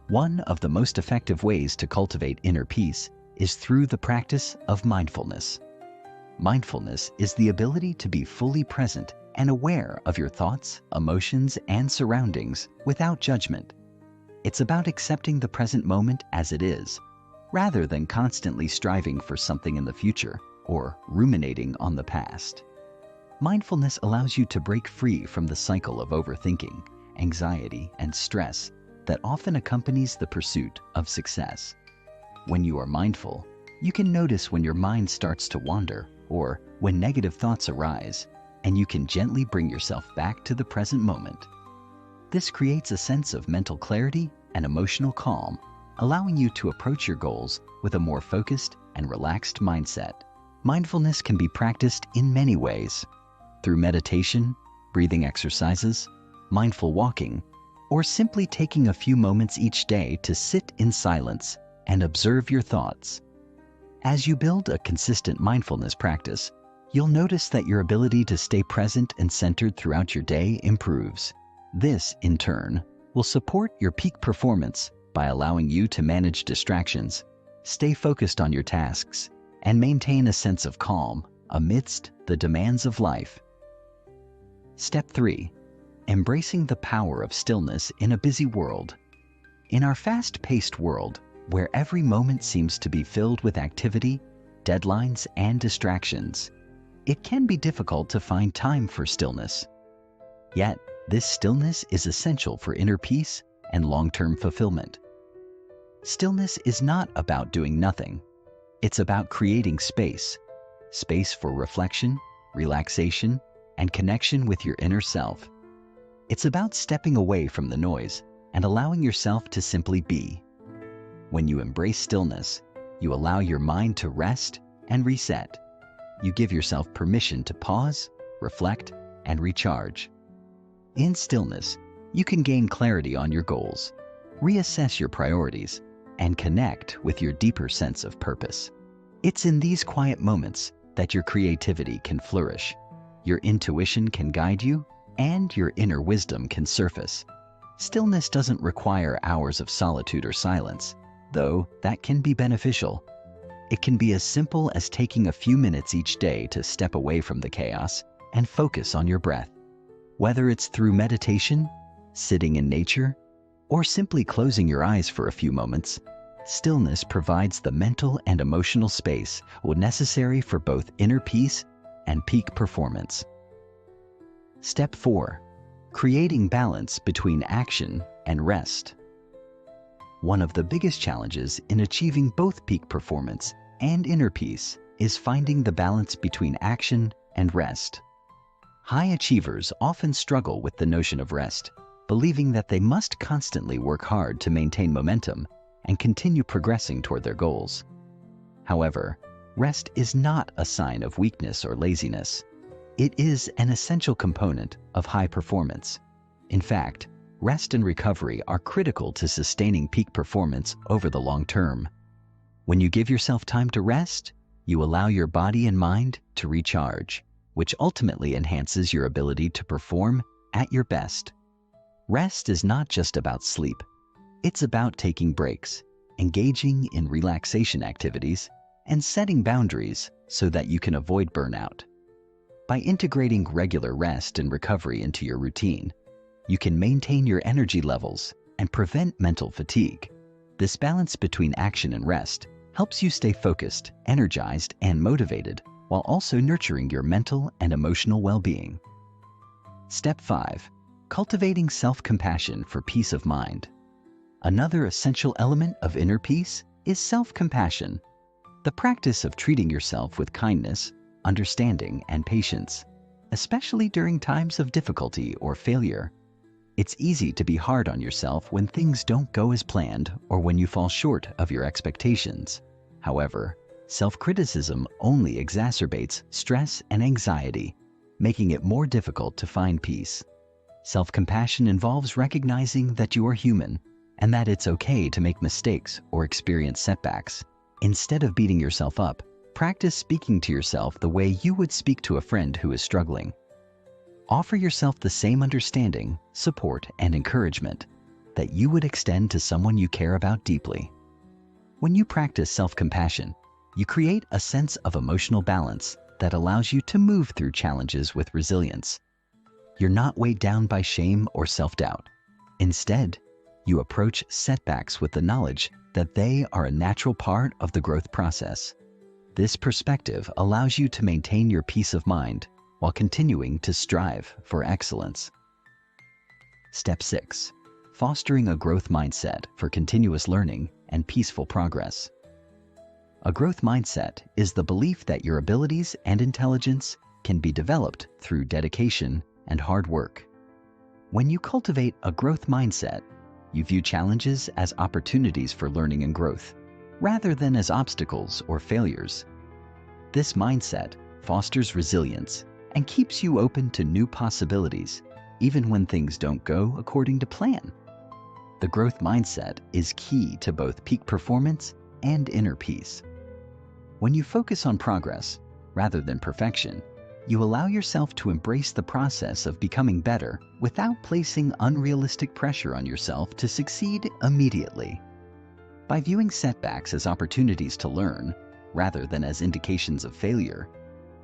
One of the most effective ways to cultivate inner peace is through the practice of mindfulness. Mindfulness is the ability to be fully present and aware of your thoughts, emotions, and surroundings without judgment. It's about accepting the present moment as it is, rather than constantly striving for something in the future or ruminating on the past. Mindfulness allows you to break free from the cycle of overthinking, anxiety, and stress that often accompanies the pursuit of success. When you are mindful, you can notice when your mind starts to wander or when negative thoughts arise, and you can gently bring yourself back to the present moment. This creates a sense of mental clarity and emotional calm, allowing you to approach your goals with a more focused and relaxed mindset. Mindfulness can be practiced in many ways: through meditation, breathing exercises, mindful walking, or simply taking a few moments each day to sit in silence and observe your thoughts. As you build a consistent mindfulness practice, you'll notice that your ability to stay present and centered throughout your day improves. This, in turn, will support your peak performance by allowing you to manage distractions, stay focused on your tasks, and maintain a sense of calm amidst the demands of life. Step 3. Embracing the power of stillness in a busy world. In our fast-paced world, where every moment seems to be filled with activity, deadlines, and distractions, it can be difficult to find time for stillness. Yet, this stillness is essential for inner peace and long-term fulfillment. Stillness is not about doing nothing. It's about creating space for reflection, relaxation, and connection with your inner self. It's about stepping away from the noise and allowing yourself to simply be. When you embrace stillness, you allow your mind to rest and reset. You give yourself permission to pause, reflect, and recharge. In stillness, you can gain clarity on your goals, reassess your priorities, and connect with your deeper sense of purpose. It's in these quiet moments that your creativity can flourish, your intuition can guide you, and your inner wisdom can surface. Stillness doesn't require hours of solitude or silence, though that can be beneficial. It can be as simple as taking a few minutes each day to step away from the chaos and focus on your breath. Whether it's through meditation, sitting in nature, or simply closing your eyes for a few moments, stillness provides the mental and emotional space necessary for both inner peace and peak performance. Step 4. Creating balance between action and rest. One of the biggest challenges in achieving both peak performance and inner peace is finding the balance between action and rest. High achievers often struggle with the notion of rest, believing that they must constantly work hard to maintain momentum and continue progressing toward their goals. However, rest is not a sign of weakness or laziness. It is an essential component of high performance. In fact, rest and recovery are critical to sustaining peak performance over the long term. When you give yourself time to rest, you allow your body and mind to recharge, which ultimately enhances your ability to perform at your best. Rest is not just about sleep. It's about taking breaks, engaging in relaxation activities, and setting boundaries so that you can avoid burnout. By integrating regular rest and recovery into your routine, you can maintain your energy levels and prevent mental fatigue. This balance between action and rest helps you stay focused, energized, and motivated, while also nurturing your mental and emotional well-being. Step 5. Cultivating self-compassion for peace of mind. Another essential element of inner peace is self-compassion, the practice of treating yourself with kindness, understanding, and patience, especially during times of difficulty or failure. It's easy to be hard on yourself when things don't go as planned or when you fall short of your expectations. However, self-criticism only exacerbates stress and anxiety, making it more difficult to find peace. Self-compassion involves recognizing that you are human and that it's okay to make mistakes or experience setbacks. Instead of beating yourself up, practice speaking to yourself the way you would speak to a friend who is struggling. Offer yourself the same understanding, support, and encouragement that you would extend to someone you care about deeply. When you practice self-compassion, you create a sense of emotional balance that allows you to move through challenges with resilience. You're not weighed down by shame or self-doubt. Instead, you approach setbacks with the knowledge that they are a natural part of the growth process. This perspective allows you to maintain your peace of mind while continuing to strive for excellence. Step 6. Fostering a growth mindset for continuous learning and peaceful progress. A growth mindset is the belief that your abilities and intelligence can be developed through dedication and hard work. When you cultivate a growth mindset, you view challenges as opportunities for learning and growth, rather than as obstacles or failures. This mindset fosters resilience and keeps you open to new possibilities, even when things don't go according to plan. The growth mindset is key to both peak performance and inner peace. When you focus on progress rather than perfection, You allow yourself to embrace the process of becoming better without placing unrealistic pressure on yourself to succeed immediately. By viewing setbacks as opportunities to learn, rather than as indications of failure,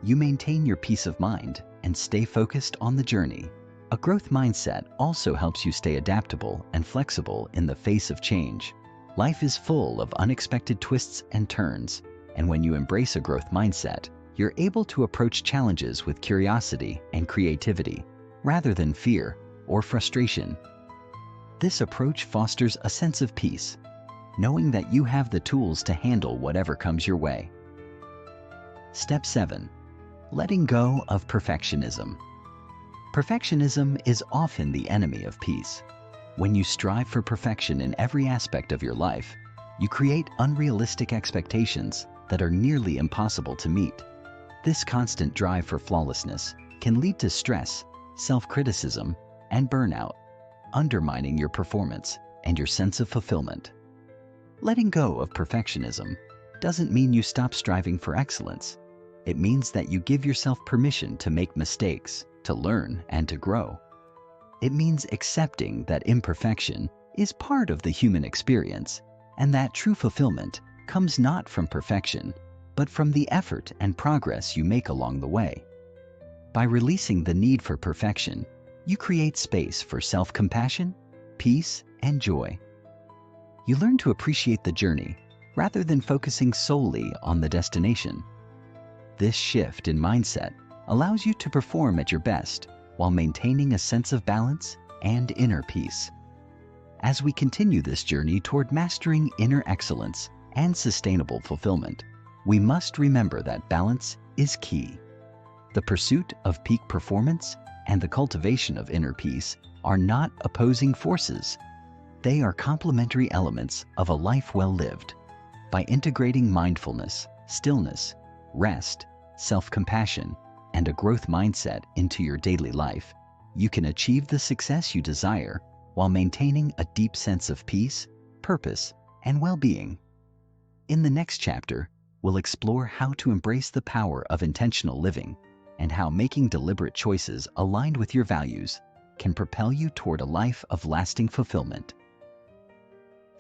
you maintain your peace of mind and stay focused on the journey. A growth mindset also helps you stay adaptable and flexible in the face of change. Life is full of unexpected twists and turns, and when you embrace a growth mindset, you're able to approach challenges with curiosity and creativity, rather than fear or frustration. This approach fosters a sense of peace, knowing that you have the tools to handle whatever comes your way. Step 7. Letting go of perfectionism. Perfectionism is often the enemy of peace. When you strive for perfection in every aspect of your life, you create unrealistic expectations that are nearly impossible to meet. This constant drive for flawlessness can lead to stress, self-criticism, and burnout, undermining your performance and your sense of fulfillment. Letting go of perfectionism doesn't mean you stop striving for excellence. It means that you give yourself permission to make mistakes, to learn, and to grow. It means accepting that imperfection is part of the human experience, and that true fulfillment comes not from perfection, but from the effort and progress you make along the way. By releasing the need for perfection, you create space for self-compassion, peace, and joy. You learn to appreciate the journey rather than focusing solely on the destination. This shift in mindset allows you to perform at your best while maintaining a sense of balance and inner peace. As we continue this journey toward mastering inner excellence and sustainable fulfillment, we must remember that balance is key. The pursuit of peak performance and the cultivation of inner peace are not opposing forces. They are complementary elements of a life well lived. By integrating mindfulness, stillness, rest, self-compassion, and a growth mindset into your daily life, you can achieve the success you desire while maintaining a deep sense of peace, purpose, and well-being. In the next chapter, we'll explore how to embrace the power of intentional living and how making deliberate choices aligned with your values can propel you toward a life of lasting fulfillment.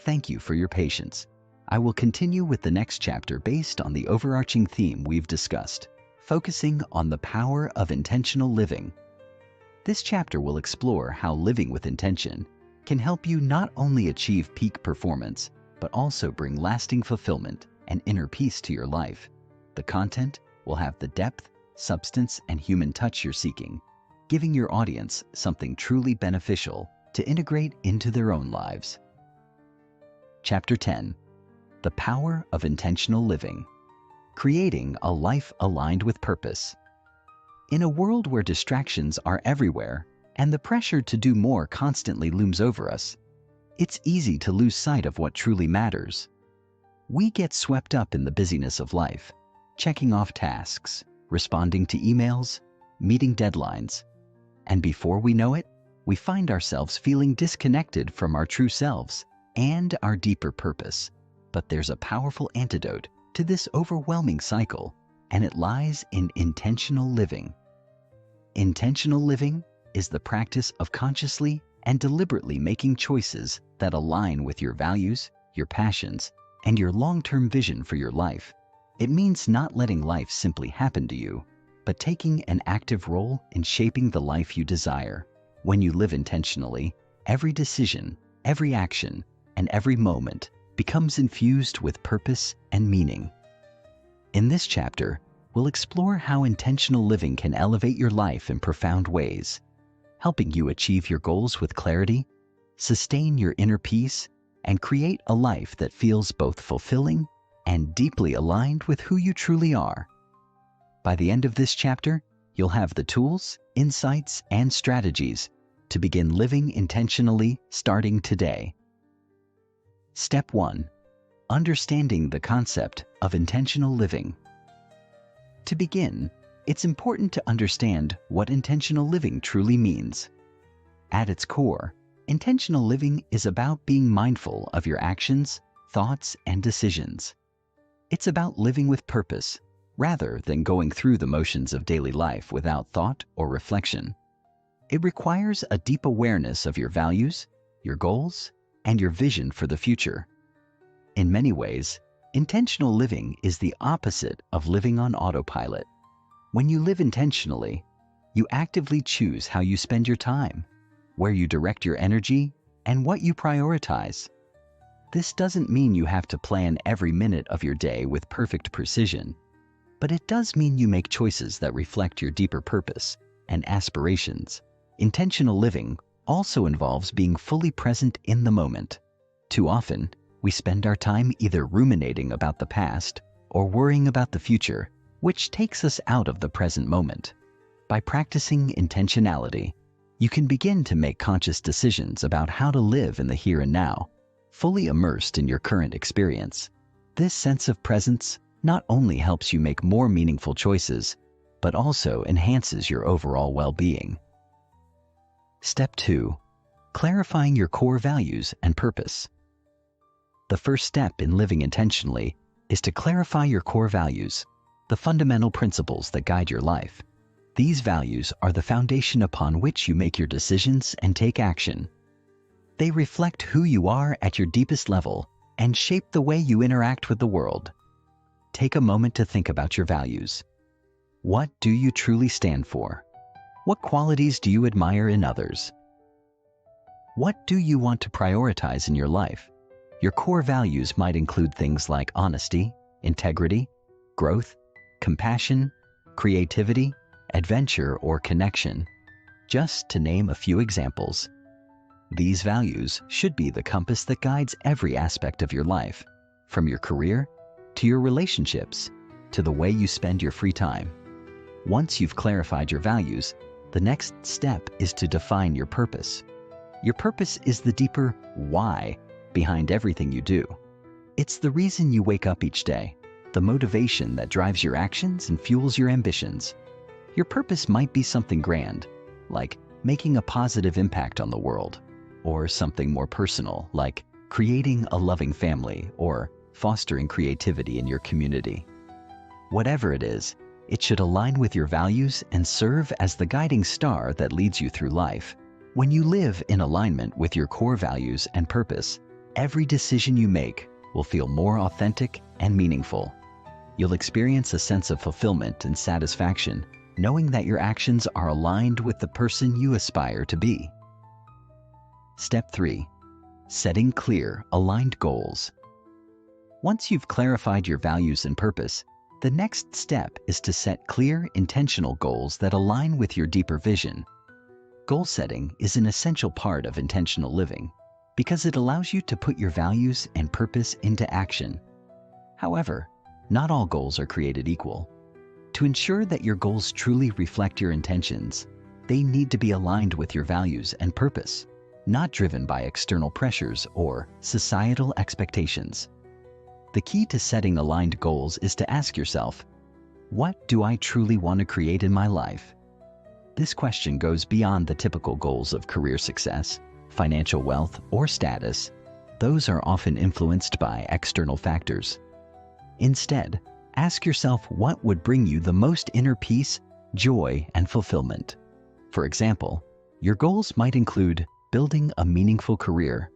Thank you for your patience. I will continue with the next chapter based on the overarching theme we've discussed, focusing on the power of intentional living. This chapter will explore how living with intention can help you not only achieve peak performance, but also bring lasting fulfillment and inner peace to your life. The content will have the depth, substance, and human touch you're seeking, giving your audience something truly beneficial to integrate into their own lives. Chapter 10. The Power of Intentional Living. Creating a life aligned with purpose. In a world where distractions are everywhere and the pressure to do more constantly looms over us, it's easy to lose sight of what truly matters. We get swept up in the busyness of life, checking off tasks, responding to emails, meeting deadlines, and before we know it, we find ourselves feeling disconnected from our true selves and our deeper purpose. But there's a powerful antidote to this overwhelming cycle, and it lies in intentional living. Intentional living is the practice of consciously and deliberately making choices that align with your values, your passions, and your long-term vision for your life. It means not letting life simply happen to you, but taking an active role in shaping the life you desire. When you live intentionally, every decision, every action, and every moment becomes infused with purpose and meaning. In this chapter, we'll explore how intentional living can elevate your life in profound ways, helping you achieve your goals with clarity, sustain your inner peace, and create a life that feels both fulfilling and deeply aligned with who you truly are. By the end of this chapter, you'll have the tools, insights, and strategies to begin living intentionally starting today. Step 1. Understanding the concept of intentional living. To begin, it's important to understand what intentional living truly means. At its core, intentional living is about being mindful of your actions, thoughts, and decisions. It's about living with purpose, rather than going through the motions of daily life without thought or reflection. It requires a deep awareness of your values, your goals, and your vision for the future. In many ways, intentional living is the opposite of living on autopilot. When you live intentionally, you actively choose how you spend your time, where you direct your energy, and what you prioritize. This doesn't mean you have to plan every minute of your day with perfect precision, but it does mean you make choices that reflect your deeper purpose and aspirations. Intentional living also involves being fully present in the moment. Too often, we spend our time either ruminating about the past or worrying about the future, which takes us out of the present moment. By practicing intentionality, you can begin to make conscious decisions about how to live in the here and now, fully immersed in your current experience. This sense of presence not only helps you make more meaningful choices, but also enhances your overall well-being. Step 2. Clarifying your core values and purpose. The first step in living intentionally is to clarify your core values, the fundamental principles that guide your life. These values are the foundation upon which you make your decisions and take action. They reflect who you are at your deepest level and shape the way you interact with the world. Take a moment to think about your values. What do you truly stand for? What qualities do you admire in others? What do you want to prioritize in your life? Your core values might include things like honesty, integrity, growth, compassion, creativity, adventure, or connection, just to name a few examples. These values should be the compass that guides every aspect of your life, from your career to your relationships to the way you spend your free time. Once you've clarified your values, the next step is to define your purpose. Your purpose is the deeper why behind everything you do. It's the reason you wake up each day, the motivation that drives your actions and fuels your ambitions. Your purpose might be something grand, like making a positive impact on the world, or something more personal, like creating a loving family or fostering creativity in your community. Whatever it is, it should align with your values and serve as the guiding star that leads you through life. When you live in alignment with your core values and purpose, every decision you make will feel more authentic and meaningful. You'll experience a sense of fulfillment and satisfaction, knowing that your actions are aligned with the person you aspire to be. Step 3. Setting clear, aligned goals. Once you've clarified your values and purpose, the next step is to set clear, intentional goals that align with your deeper vision. Goal setting is an essential part of intentional living because it allows you to put your values and purpose into action. However, not all goals are created equal. To ensure that your goals truly reflect your intentions, they need to be aligned with your values and purpose, not driven by external pressures or societal expectations. The key to setting aligned goals is to ask yourself, what do I truly want to create in my life? This question goes beyond the typical goals of career success, financial wealth, or status. Those are often influenced by external factors. Instead, ask yourself what would bring you the most inner peace, joy, and fulfillment. For example, your goals might include building a meaningful career,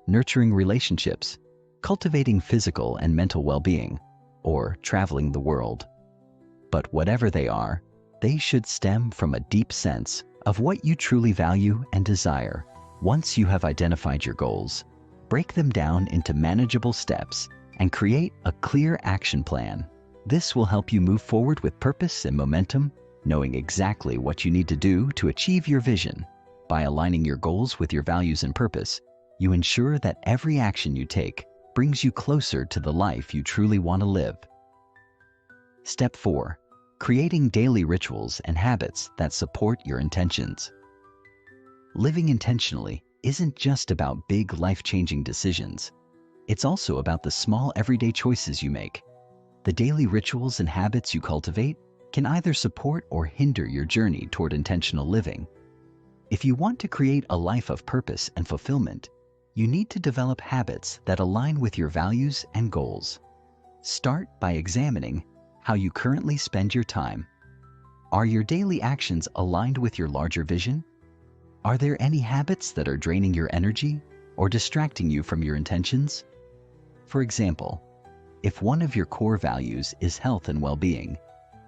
nurturing relationships, cultivating physical and mental well-being, or traveling the world. But whatever they are, they should stem from a deep sense of what you truly value and desire. Once you have identified your goals, break them down into manageable steps and create a clear action plan. This will help you move forward with purpose and momentum, knowing exactly what you need to do to achieve your vision. By aligning your goals with your values and purpose, you ensure that every action you take brings you closer to the life you truly want to live. Step 4. Creating daily rituals and habits that support your intentions. Living intentionally isn't just about big life-changing decisions. It's also about the small everyday choices you make. The daily rituals and habits you cultivate can either support or hinder your journey toward intentional living. If you want to create a life of purpose and fulfillment, you need to develop habits that align with your values and goals. Start by examining how you currently spend your time. Are your daily actions aligned with your larger vision? Are there any habits that are draining your energy or distracting you from your intentions? For example, if one of your core values is health and well-being,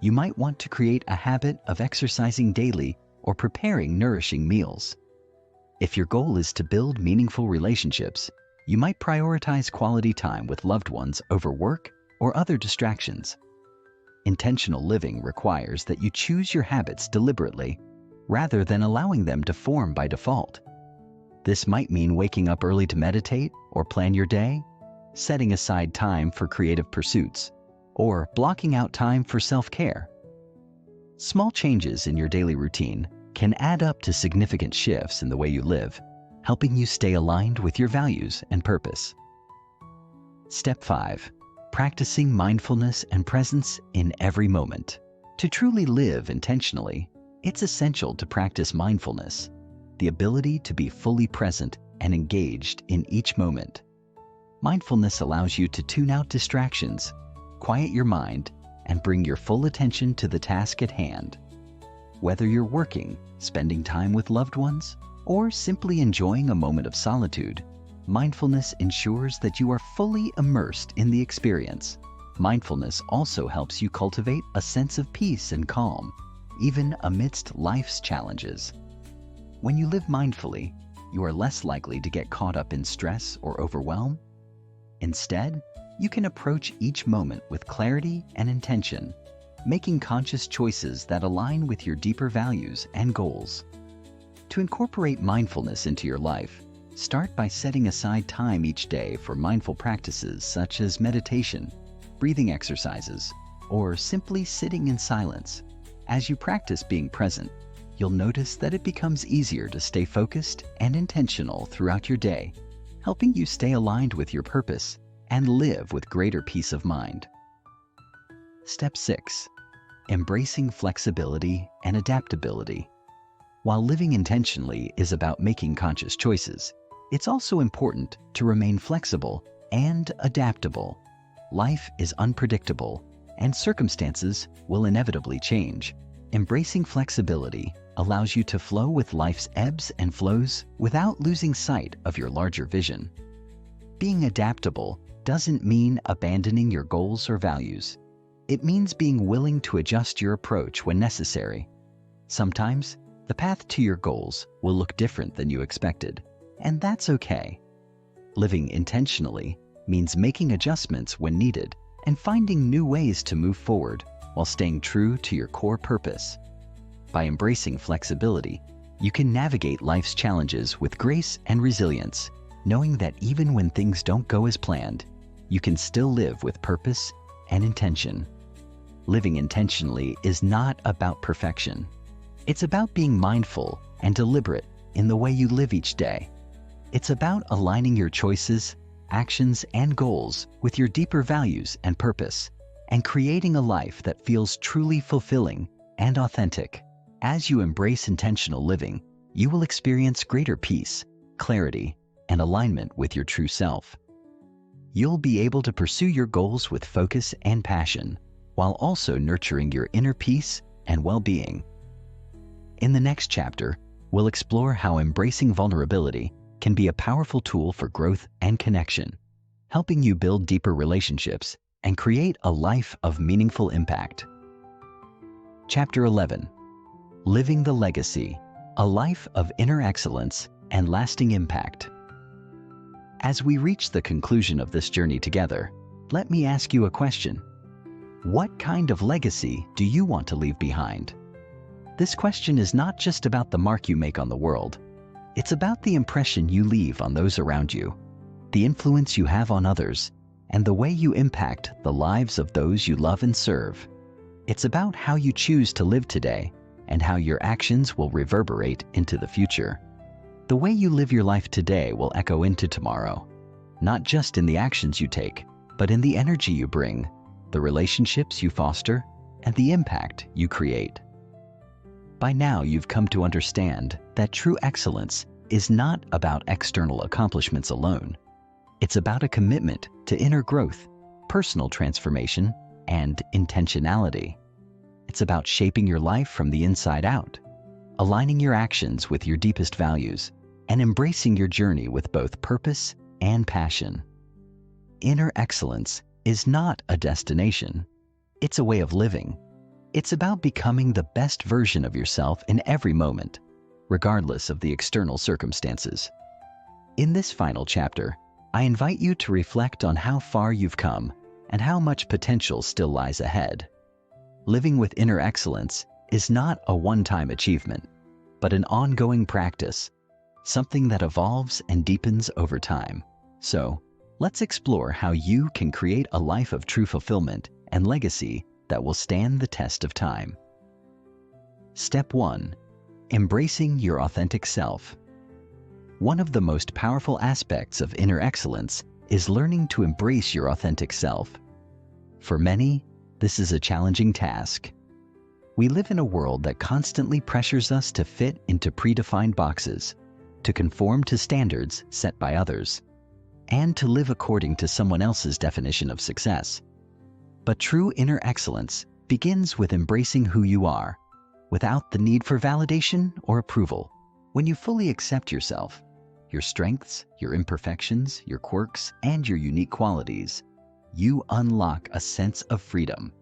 you might want to create a habit of exercising daily or preparing nourishing meals. If your goal is to build meaningful relationships, you might prioritize quality time with loved ones over work or other distractions. Intentional living requires that you choose your habits deliberately rather than allowing them to form by default. This might mean waking up early to meditate or plan your day, setting aside time for creative pursuits, or blocking out time for self-care. Small changes in your daily routine can add up to significant shifts in the way you live, helping you stay aligned with your values and purpose. Step 5. Practicing mindfulness and presence in every moment. To truly live intentionally, it's essential to practice mindfulness, the ability to be fully present and engaged in each moment. Mindfulness allows you to tune out distractions, quiet your mind, and bring your full attention to the task at hand. Whether you're working, spending time with loved ones, or simply enjoying a moment of solitude, mindfulness ensures that you are fully immersed in the experience. Mindfulness also helps you cultivate a sense of peace and calm, even amidst life's challenges. When you live mindfully, you are less likely to get caught up in stress or overwhelm. Instead, you can approach each moment with clarity and intention, making conscious choices that align with your deeper values and goals. To incorporate mindfulness into your life, start by setting aside time each day for mindful practices such as meditation, breathing exercises, or simply sitting in silence. As you practice being present, you'll notice that it becomes easier to stay focused and intentional throughout your day, helping you stay aligned with your purpose and live with greater peace of mind. Step 6. Embracing flexibility and adaptability. While living intentionally is about making conscious choices, it's also important to remain flexible and adaptable. Life is unpredictable, and circumstances will inevitably change. Embracing flexibility allows you to flow with life's ebbs and flows without losing sight of your larger vision. Being adaptable doesn't mean abandoning your goals or values. It means being willing to adjust your approach when necessary. Sometimes, the path to your goals will look different than you expected, and that's okay. Living intentionally means making adjustments when needed and finding new ways to move forward while staying true to your core purpose. By embracing flexibility, you can navigate life's challenges with grace and resilience, knowing that even when things don't go as planned, you can still live with purpose and intention. Living intentionally is not about perfection. It's about being mindful and deliberate in the way you live each day. It's about aligning your choices, actions, and goals with your deeper values and purpose, and creating a life that feels truly fulfilling and authentic. As you embrace intentional living, you will experience greater peace, clarity, and alignment with your true self. You'll be able to pursue your goals with focus and passion, while also nurturing your inner peace and well-being. In the next chapter, we'll explore how embracing vulnerability can be a powerful tool for growth and connection, helping you build deeper relationships and create a life of meaningful impact. Chapter 11. Living the Legacy, a life of inner excellence and lasting impact. As we reach the conclusion of this journey together, let me ask you a question. What kind of legacy do you want to leave behind? This question is not just about the mark you make on the world. It's about the impression you leave on those around you, the influence you have on others, and the way you impact the lives of those you love and serve. It's about how you choose to live today and how your actions will reverberate into the future. The way you live your life today will echo into tomorrow, not just in the actions you take, but in the energy you bring, the relationships you foster, and the impact you create. By now, you've come to understand that true excellence is not about external accomplishments alone. It's about a commitment to inner growth, personal transformation, and intentionality. It's about shaping your life from the inside out, aligning your actions with your deepest values, and embracing your journey with both purpose and passion. Inner excellence is not a destination. It's a way of living. It's about becoming the best version of yourself in every moment, regardless of the external circumstances. In this final chapter, I invite you to reflect on how far you've come and how much potential still lies ahead. Living with inner excellence is not a one-time achievement, but an ongoing practice, something that evolves and deepens over time. So, let's explore how you can create a life of true fulfillment and legacy that will stand the test of time. Step 1. Embracing your authentic self. One of the most powerful aspects of inner excellence is learning to embrace your authentic self. For many, this is a challenging task. We live in a world that constantly pressures us to fit into predefined boxes, to conform to standards set by others, and to live according to someone else's definition of success. But true inner excellence begins with embracing who you are, without the need for validation or approval. When you fully accept yourself, your strengths, your imperfections, your quirks, and your unique qualities, you unlock a sense of freedom.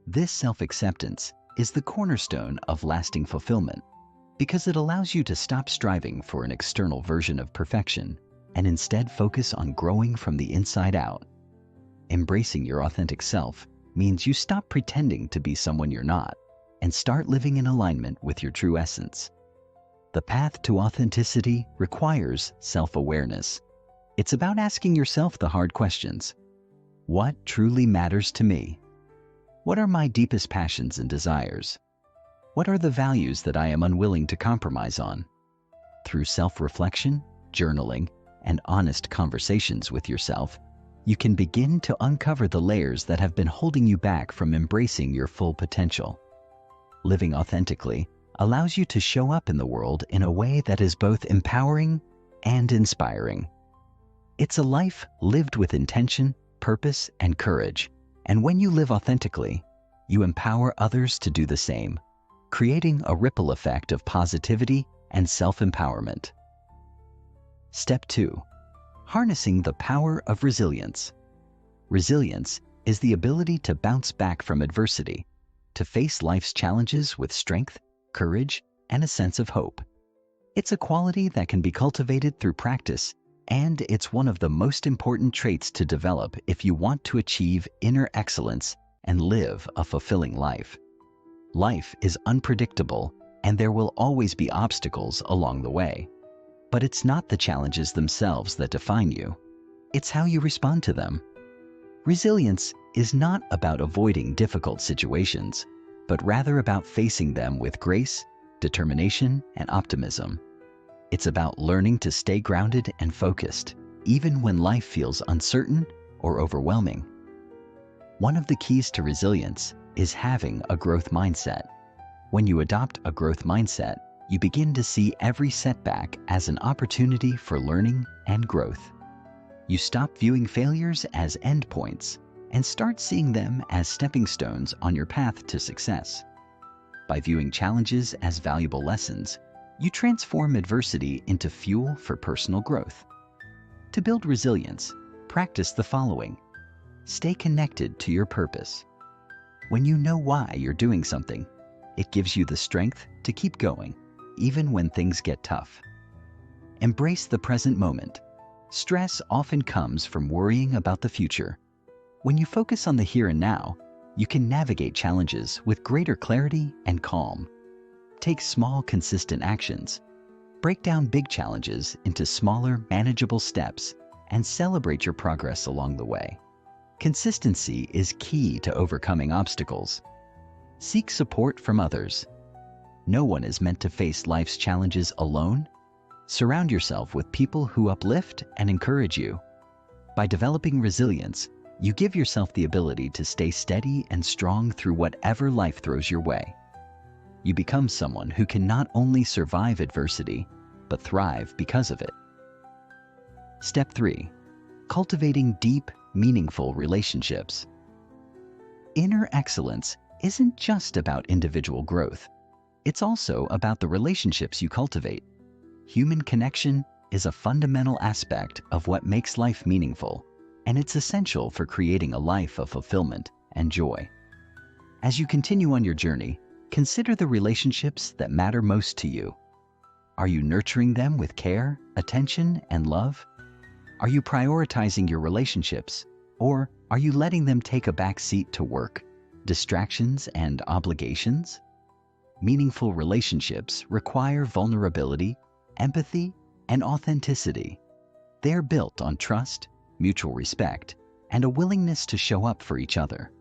This self-acceptance is the cornerstone of lasting fulfillment, because it allows you to stop striving for an external version of perfection and instead focus on growing from the inside out. Embracing your authentic self means you stop pretending to be someone you're not and start living in alignment with your true essence. The path to authenticity requires self-awareness. It's about asking yourself the hard questions. What truly matters to me? What are my deepest passions and desires? What are the values that I am unwilling to compromise on? Through self-reflection, journaling, and honest conversations with yourself, you can begin to uncover the layers that have been holding you back from embracing your full potential. Living authentically allows you to show up in the world in a way that is both empowering and inspiring. It's a life lived with intention, purpose, and courage. And when you live authentically, you empower others to do the same, creating a ripple effect of positivity and self-empowerment. Step 2. Harnessing the power of resilience. Resilience is the ability to bounce back from adversity, to face life's challenges with strength, courage, and a sense of hope. It's a quality that can be cultivated through practice, and it's one of the most important traits to develop if you want to achieve inner excellence and live a fulfilling life. Life is unpredictable, and there will always be obstacles along the way. But it's not the challenges themselves that define you. It's how you respond to them. Resilience is not about avoiding difficult situations, but rather about facing them with grace, determination, and optimism. It's about learning to stay grounded and focused, even when life feels uncertain or overwhelming. One of the keys to resilience is having a growth mindset. When you adopt a growth mindset, you begin to see every setback as an opportunity for learning and growth. You stop viewing failures as endpoints and start seeing them as stepping stones on your path to success. By viewing challenges as valuable lessons, you transform adversity into fuel for personal growth. To build resilience, practice the following. Stay connected to your purpose. When you know why you're doing something, it gives you the strength to keep going, even when things get tough. Embrace the present moment. Stress often comes from worrying about the future. When you focus on the here and now, you can navigate challenges with greater clarity and calm. Take small, consistent actions. Break down big challenges into smaller, manageable steps and celebrate your progress along the way. Consistency is key to overcoming obstacles. Seek support from others. No one is meant to face life's challenges alone. Surround yourself with people who uplift and encourage you. By developing resilience, you give yourself the ability to stay steady and strong through whatever life throws your way. You become someone who can not only survive adversity, but thrive because of it. Step 3. Cultivating deep, meaningful relationships. Inner excellence isn't just about individual growth. It's also about the relationships you cultivate. Human connection is a fundamental aspect of what makes life meaningful, and it's essential for creating a life of fulfillment and joy. As you continue on your journey, consider the relationships that matter most to you. Are you nurturing them with care, attention, and love? Are you prioritizing your relationships, or are you letting them take a back seat to work, distractions, and obligations? Meaningful relationships require vulnerability, empathy, and authenticity. They're built on trust, mutual respect, and a willingness to show up for each other.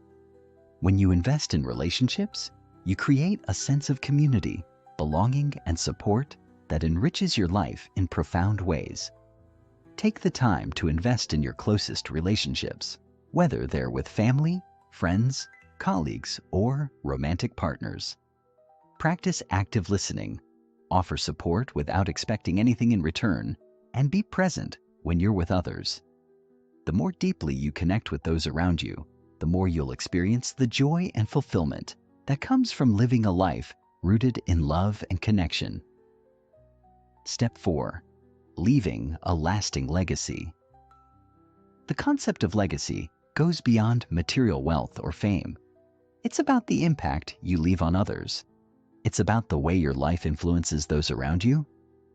When you invest in relationships, you create a sense of community, belonging, and support that enriches your life in profound ways. Take the time to invest in your closest relationships, whether they're with family, friends, colleagues, or romantic partners. Practice active listening, offer support without expecting anything in return, and be present when you're with others. The more deeply you connect with those around you, the more you'll experience the joy and fulfillment that comes from living a life rooted in love and connection. Step 4. Leaving a lasting legacy. The concept of legacy goes beyond material wealth or fame. It's about the impact you leave on others. It's about the way your life influences those around you,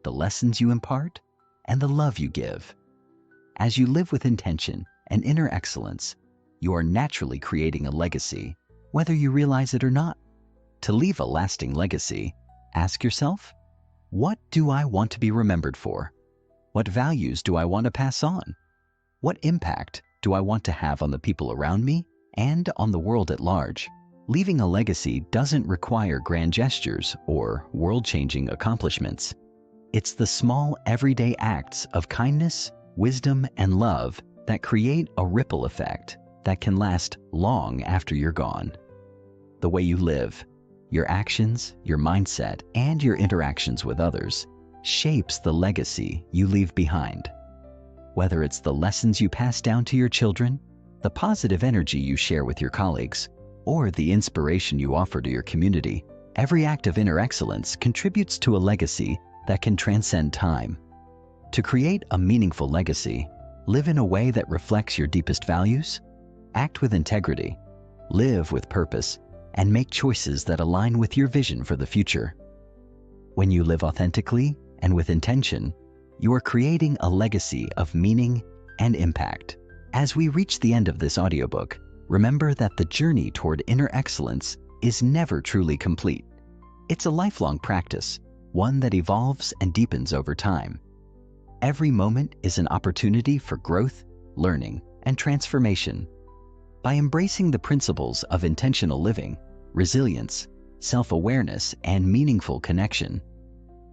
the lessons you impart, and the love you give. As you live with intention and inner excellence, you are naturally creating a legacy, whether you realize it or not. To leave a lasting legacy, ask yourself, what do I want to be remembered for? What values do I want to pass on? What impact do I want to have on the people around me and on the world at large? Leaving a legacy doesn't require grand gestures or world-changing accomplishments. It's the small, everyday acts of kindness, wisdom, and love that create a ripple effect that can last long after you're gone. The way you live, your actions, your mindset, and your interactions with others shapes the legacy you leave behind. Whether it's the lessons you pass down to your children, the positive energy you share with your colleagues, or the inspiration you offer to your community, every act of inner excellence contributes to a legacy that can transcend time. To create a meaningful legacy, live in a way that reflects your deepest values, act with integrity, live with purpose, and make choices that align with your vision for the future. When you live authentically and with intention, you are creating a legacy of meaning and impact. As we reach the end of this audiobook, remember that the journey toward inner excellence is never truly complete. It's a lifelong practice, one that evolves and deepens over time. Every moment is an opportunity for growth, learning, and transformation. By embracing the principles of intentional living, resilience, self-awareness, and meaningful connection,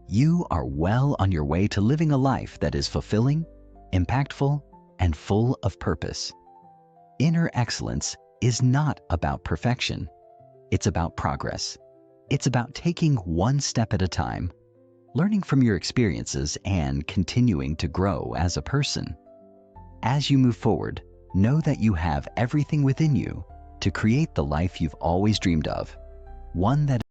you are well on your way to living a life that is fulfilling, impactful, and full of purpose. Inner excellence is not about perfection. It's about progress. It's about taking one step at a time, learning from your experiences, and continuing to grow as a person. As you move forward, know that you have everything within you to create the life you've always dreamed of, one that